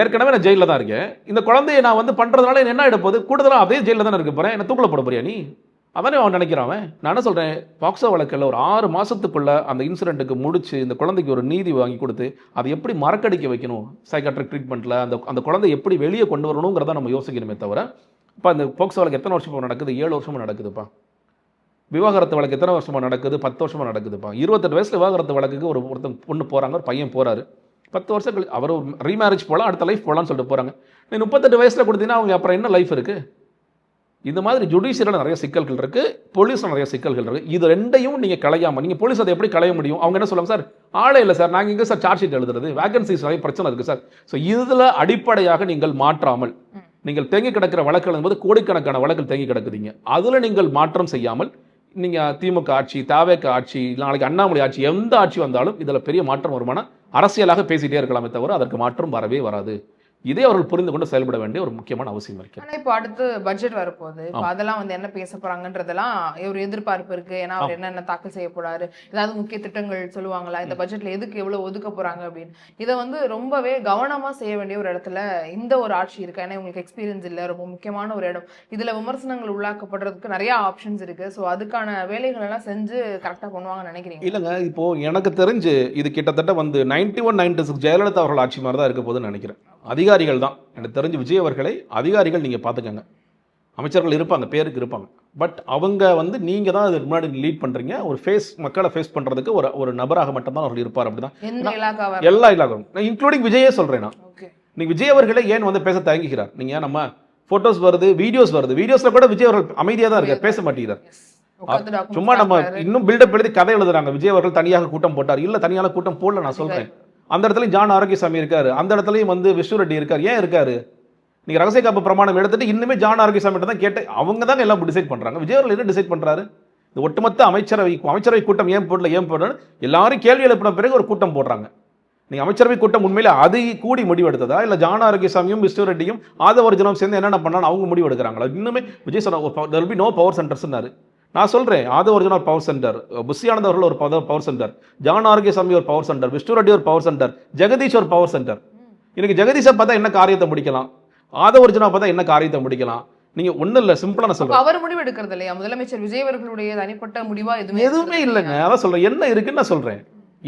ஏற்கனவே நான் ஜெயிலில் தான் இருக்கேன், இந்த குழந்தையை நான் வந்து பண்ணுறதுனால என்ன ஆகிட போகுது, கூடுதலாக அதே ஜெயிலில் தானே இருக்க போகிறேன், என்ன தூக்கில் போட போறியா நீ, அதானே அவன் நினைக்கிறான். நான் என்ன சொல்கிறேன், பாக்ஸோ வழக்கில் ஒரு 6 மாதத்துக்குள்ளே அந்த இன்சிடென்ட்டுக்கு முடிச்சு இந்த குழந்தைக்கு ஒரு நீதி வாங்கி கொடுத்து அதை எப்படி மறக்கடிக்க வைக்கணும், சைக்காட்ரிக் ட்ரீட்மெண்ட்டில் அந்த குழந்தை எப்படி வெளியே கொண்டு வரணுங்கிறத நம்ம யோசிக்கணுமே தவிர, இப்போ அந்த பாக்ஸோ வழக்கு எத்தனை வருஷமாக நடக்குது, 7 வருஷமாக நடக்குதுப்பா. விவாகரத்து வழக்கு எத்தனை வருஷமாக நடக்குது, 10 வருஷமாக நடக்குதுப்பா. 28 வயசில் விவாகரத்து வழக்குக்கு ஒருத்தன் பொண்ணு போகிறாங்க, ஒரு பையன் போகிறாரு, 10 வருஷம் கழிச்சு அவர் ரீமேரேஜ் போகலாம், அடுத்த லைஃப் போகலான்னு சொல்லிட்டு போகிறாங்க. நீ 38 வயசில் கொடுத்தீங்கன்னா அவங்க அப்புறம் என்ன லைஃப் இருக்குது? இந்த மாதிரி ஜுடிஷியரில் நிறைய சிக்கல்கள் இருக்குது, போலீஸில் நிறைய சிக்கல்கள் இருக்குது. இது ரெண்டையும் நீங்கள் களையாமல், நீங்கள் போலீஸ் அதை எப்படி களைய முடியும்? அவங்க என்ன சொல்லுவாங்க, சார் ஆளே இல்லை சார், நாங்கள் எங்கே சார் சார்ஜ் ஷீட் எழுதுறது, வேகன்சிஸ் நிறைய பிரச்சனை இருக்குது சார். ஸோ இதில் அடிப்படையாக நீங்கள் மாற்றாமல், நீங்கள் தேங்கி கிடக்கிற வழக்குகள் என்பது கோடிக்கணக்கான வழக்குகள் தேங்கி கிடக்குதுங்க, அதில் நீங்கள் மாற்றம் செய்யாமல், நீங்கள் திமுக ஆட்சி, தாவேக ஆட்சி, நாளைக்கு அண்ணாமலை ஆட்சி, எந்த ஆட்சி வந்தாலும் இதில் பெரிய மாற்றம் வருமான அரசியலாக பேசிகிட்டே இருக்கலாமே தவிர அதற்கு மாற்றம் வரவே வராது. இதே அவர்கள் புரிந்து கொண்டு செயல்பட வேண்டிய ஒரு முக்கியமான அவசியம் இருக்கு. ஆனா இப்போ அடுத்து பட்ஜெட் வரப்போகுது, இப்போ அதெல்லாம் வந்து என்ன பேச போறாங்கன்றதெல்லாம் ஒரு எதிர்பார்ப்பு இருக்கு. ஏன்னா அவர் என்னென்ன தாக்கல் செய்ய போறாரு, ஏதாவது முக்கிய திட்டங்கள் சொல்லுவாங்களா, இந்த பட்ஜெட்ல எதுக்கு எவ்வளவு ஒதுக்க போறாங்க அப்படின்னு. இதை வந்து ரொம்பவே கவனமா செய்ய வேண்டிய ஒரு இடத்துல இந்த ஒரு ஆட்சி இருக்கு. ஏன்னா உங்களுக்கு எக்ஸ்பீரியன்ஸ் இல்லை, ரொம்ப முக்கியமான ஒரு இடம், இதுல விமர்சனங்கள் உள்ளாக்கப்படுறதுக்கு நிறைய ஆப்ஷன்ஸ் இருக்கு. ஸோ அதுக்கான வேலைகள் எல்லாம் செஞ்சு கரெக்டா பண்ணுவாங்கன்னு நினைக்கிறீங்க? இல்லைங்க, இப்போ எனக்கு தெரிஞ்சு இது கிட்டத்தட்ட வந்து 91-96 ஜெயலலிதா அவர்கள் ஆட்சி மாதிரி தான் இருக்க போதுன்னு நினைக்கிறேன். அதிகாரிகள் தான் எனக்கு தெரிஞ்சு, விஜய் அவர்களை அதிகாரிகள் நீங்கள் பார்த்துக்கங்க, அமைச்சர்கள் இருப்பாங்க, பேருக்கு இருப்பாங்க, பட் அவங்க வந்து நீங்கள் தான் அதுக்கு முன்னாடி லீட் பண்ணுறீங்க. ஒரு மக்களை ஃபேஸ் பண்ணுறதுக்கு ஒரு நபராக மட்டும்தான் அவர்கள் இருப்பார். அப்படிதான் எல்லா இலாக்காவும், இன்க்ளூடிங் விஜயே சொல்கிறேன் நான். நீங்கள் விஜய் அவர்களே ஏன் வந்து பேச தயங்குகிறார்? நீங்கள் நம்ம ஃபோட்டோஸ் வருது, வீடியோஸில் கூட விஜய் அவர்கள் அமைதியாக தான் இருக்கார், பேச மாட்டேங்கிறார். சும்மா நம்ம இன்னும் பில்டப் எழுதி கதை எழுதுறாங்க, விஜய் அவர்கள் தனியாக கூட்டம் போட்டார். இல்லை, தனியாக கூட்டம் போடல, நான் சொல்கிறேன். அந்த இடத்துலையும் ஜான் ஆரோக்கியசாமி இருக்காரு, அந்த இடத்துலையும் வந்து விஷ்ணு ரெட்டி இருக்காரு. ஏன் இருக்காரு? நீங்க ரகசிய காப்பு பிரமாணம் எடுத்துட்டு இன்னுமே ஜான் ஆரோக்கியசாமி தான் கேட்டு அவங்க தான் எல்லாம் டிசைட் பண்றாங்க. விஜய் அவர்கள் என்ன டிசைட் பண்றாரு? இந்த ஒட்டுமொத்த அமைச்சரவை கூட்டம் ஏன் போடணும் எல்லாரும் கேள்வி எழுப்பின பிறகு ஒரு கூட்டம் போடுறாங்க. நீங்க அமைச்சரவை கூட்டம் உண்மையில அது கூடி முடிவெடுத்ததா, இல்ல ஜான் ஆரோக்கியசாமியும் விஷ்ணு ரெட்டியும் ஆதவர்ஜனும் சேர்ந்து என்னென்ன பண்ணாலும் அவங்க முடிவு எடுக்கிறாங்களா? இன்னுமே விஜய் சொன்ன நோ பவர் சென்டர்ஸ்னாரு. நான் சொல்கிறேன், ஆதவர்ஜன் ஒரு பவர் சென்டர், புஷியானந்த் அவர்கள் ஒரு பவர் சென்டர், ஜான் ஆரோக்கியசாமி ஒரு பவர் சென்டர், விஷ்ணு ரெட்டி ஒரு பவர் சென்டர், ஜெகதீஷ் ஒரு பவர் சென்டர். இன்னைக்கு ஜெகதீஷை பார்த்தா என்ன காரியத்தை முடிக்கலாம், ஆதவர்ஜனா பார்த்தா என்ன காரியத்தை முடிக்கலாம்? நீங்க ஒன்றும் இல்லை, சிம்பிளா நான் சொல்றேன், அவர் முடிவு எடுக்கிறது இல்லையா? முதலமைச்சர் விஜய் அவர்களுடைய தனிப்பட்ட முடிவா எதுவுமே இல்லைங்க. அதான் சொல்றேன், என்ன இருக்குன்னு நான் சொல்றேன்.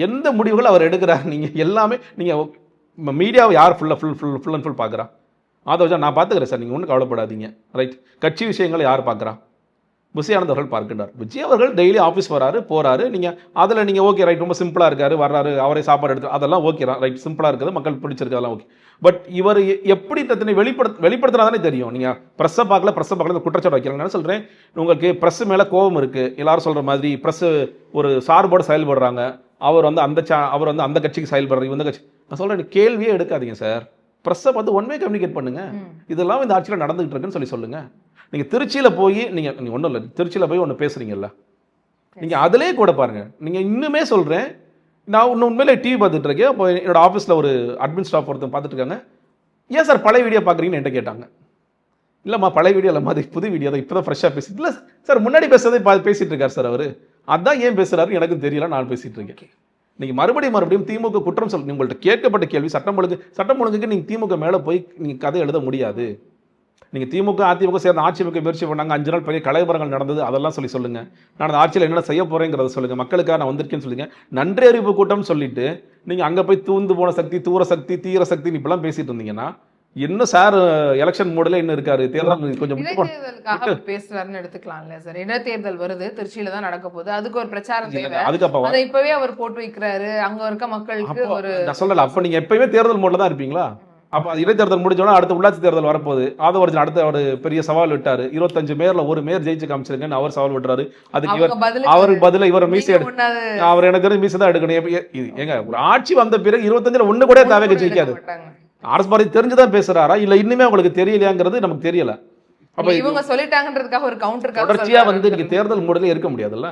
எந்த முடிவுகள் அவர் எடுக்கிறார்? நீங்க எல்லாமே நீங்க மீடியாவை யார் ஃபுல் அண்ட் ஃபுல் பார்க்குறா? ஆதவர்ஜன் நான் பார்த்துக்கிறேன் சார், நீங்க ஒன்றும் கவலைப்படாதீங்க, ரைட். கட்சி விஷயங்களை யார் பார்க்குறா? புஷியானந்த் அவர்கள் பார்க்கின்றார். விஜய் அவர்கள் டெய்லி ஆஃபீஸ் வராரு போறாரு, நீங்கள் அதில் நீங்கள் ஓகே ரைட், ரொம்ப சிம்பிளாக இருக்காரு, வர்றாரு, அவரே சாப்பாடு எடுத்து, அதெல்லாம் ஓகே ரைட், சிம்பிளாக இருக்குது, மக்கள் பிடிச்சிருக்கு, அதெல்லாம் ஓகே. பட் இவர் எப்படி தன்னை வெளிப்படுத்தினாதானே தெரியும். நீங்கள் ப்ரெஸ்ஸை பார்க்கல இந்த குற்றச்சாட்டு வைக்கிறாங்க. நான் சொல்கிறேன், உங்களுக்கு ப்ரெஸ் மேலே கோபம் இருக்குது, எல்லாரும் சொல்கிற மாதிரி ப்ரெஸ்ஸு ஒரு சார்போடு செயல்படுறாங்க, அவர் வந்து அந்த கட்சிக்கு செயல்படுறாரு, இந்த கட்சி. நான் சொல்கிறேன், கேள்வியே எடுக்காதீங்க சார், ப்ரெஸ்ஸை பார்த்து ஒன்வே கம்யூனிகேட் பண்ணுங்க. இதெல்லாம் இந்த ஆட்சியில் நடந்துகிட்டு இருக்குன்னு சொல்லுங்கள். நீங்கள் திருச்சியில் போய் நீங்கள் ஒன்றும் இல்லை, திருச்சியில் போய் ஒன்று பேசுகிறீங்கல்ல, நீங்கள் அதிலே கூட பாருங்கள். நீங்கள் இன்னுமே சொல்கிறேன், நான் உண்மையிலே டிவி பார்த்துட்டு இருக்கேன். அப்போ என்னோட ஆஃபீஸில் ஒரு அட்மின் ஸ்டாஃப் ஒருத்தர் பார்த்துட்டு இருக்காங்க. ஏன் சார் பழைய வீடியோ பார்க்குறீங்கன்னு என்கிட்ட கேட்டாங்க. இல்லைம்மா பழைய வீடியோ இல்லைம்மா, அது புது வீடியோ தான், இப்போ தான் ஃப்ரெஷ்ஷாக பேசி. இல்லை சார், முன்னாடி பேசுறதே பேசிகிட்டு இருக்கார் சார் அவர், அதான் ஏன் பேசுகிறாரு எனக்கு தெரியல, நான் பேசிகிட்டு இருக்கேன். நீங்கள் மறுபடியும் திமுக குற்றம் சொல்லி உங்கள்கிட்ட கேட்கப்பட்ட கேள்வி சட்டம் ஒழுங்குக்கு நீங்கள் திமுக மேலே போய் நீங்கள் கதை எழுத முடியாது. நீங்கள் திமுக அதிமுக சேர்ந்து ஆட்சி அமைக்க முயற்சி பண்ணாங்க, 5 நாள் பெரிய கலைபரங்கள் நடந்தது, அதெல்லாம் சொல்லுங்கள். நான் அந்த ஆட்சியில் என்ன செய்ய போகிறேங்கிறத சொல்லுங்கள், மக்களுக்காக நான் வந்திருக்கேன்னு சொல்லுங்கள். நன்றி அறிவிப்பு கூட்டம்னு சொல்லிட்டு நீங்கள் அங்கே போய் தூந்து போன சக்தி, தூர சக்தி, தீர சக்தி இப்பெல்லாம் பேசிட்டு இருந்தீங்கன்னா இன்னும் சார் எலெக்ஷன் மோடில் இன்னும் இருக்காரு. தேர்தல் கொஞ்சம் பேசுறாருன்னு எடுத்துக்கலாம்ல சார். இடைத்தேர்தல் வருது, திருச்சியில தான் நடக்க போகுது, அதுக்கு ஒரு பிரச்சாரம் தேவை. அதுக்கப்புறம் அதை இப்பவே அவர் போட்டு வைக்கிறாரு, அங்க இருக்க மக்களுக்கு ஒரு. நான் சொல்லல, அப்ப நீங்க எப்பயுமே தேர்தல் மோட்ல தான் இருப்பீங்களா? அப்ப இடைத்தேர்தல் முடிஞ்சோன்னா அடுத்த உள்ளாட்சி தேர்தல் வரப்போகுது. ஆதவர்ஜன் அடுத்த ஒரு பெரிய சவால் விட்டாரு, 25 மேயர்ல ஒரு மேயர் ஜெயிச்சு காமிச்சிருக்கேன்னு அவர் சவால் விட்டுறாரு. அதுக்கு அவருக்கு பதில இவர் மீசை அவர் எனக்கு தெரிஞ்சு மீசை தான் எடுக்கணும். ஏங்க ஒரு ஆட்சி வந்த பிறகு 25ல ஒண்ணு கூட தேவைக்கு ஜெயிக்காது. அரசு பாரதி தெரிஞ்சுதான் பேசுறாரா இல்ல இன்னுமே உங்களுக்கு தெரியலையாங்கிறது நமக்கு தெரியல. அப்ப இவங்க சொல்லிட்டாங்கன்றதுக்காக ஒரு கவுண்டர் தொடர்ச்சியா வந்து நீங்க தேர்தல் மூடலே இருக்க முடியாதுல்ல.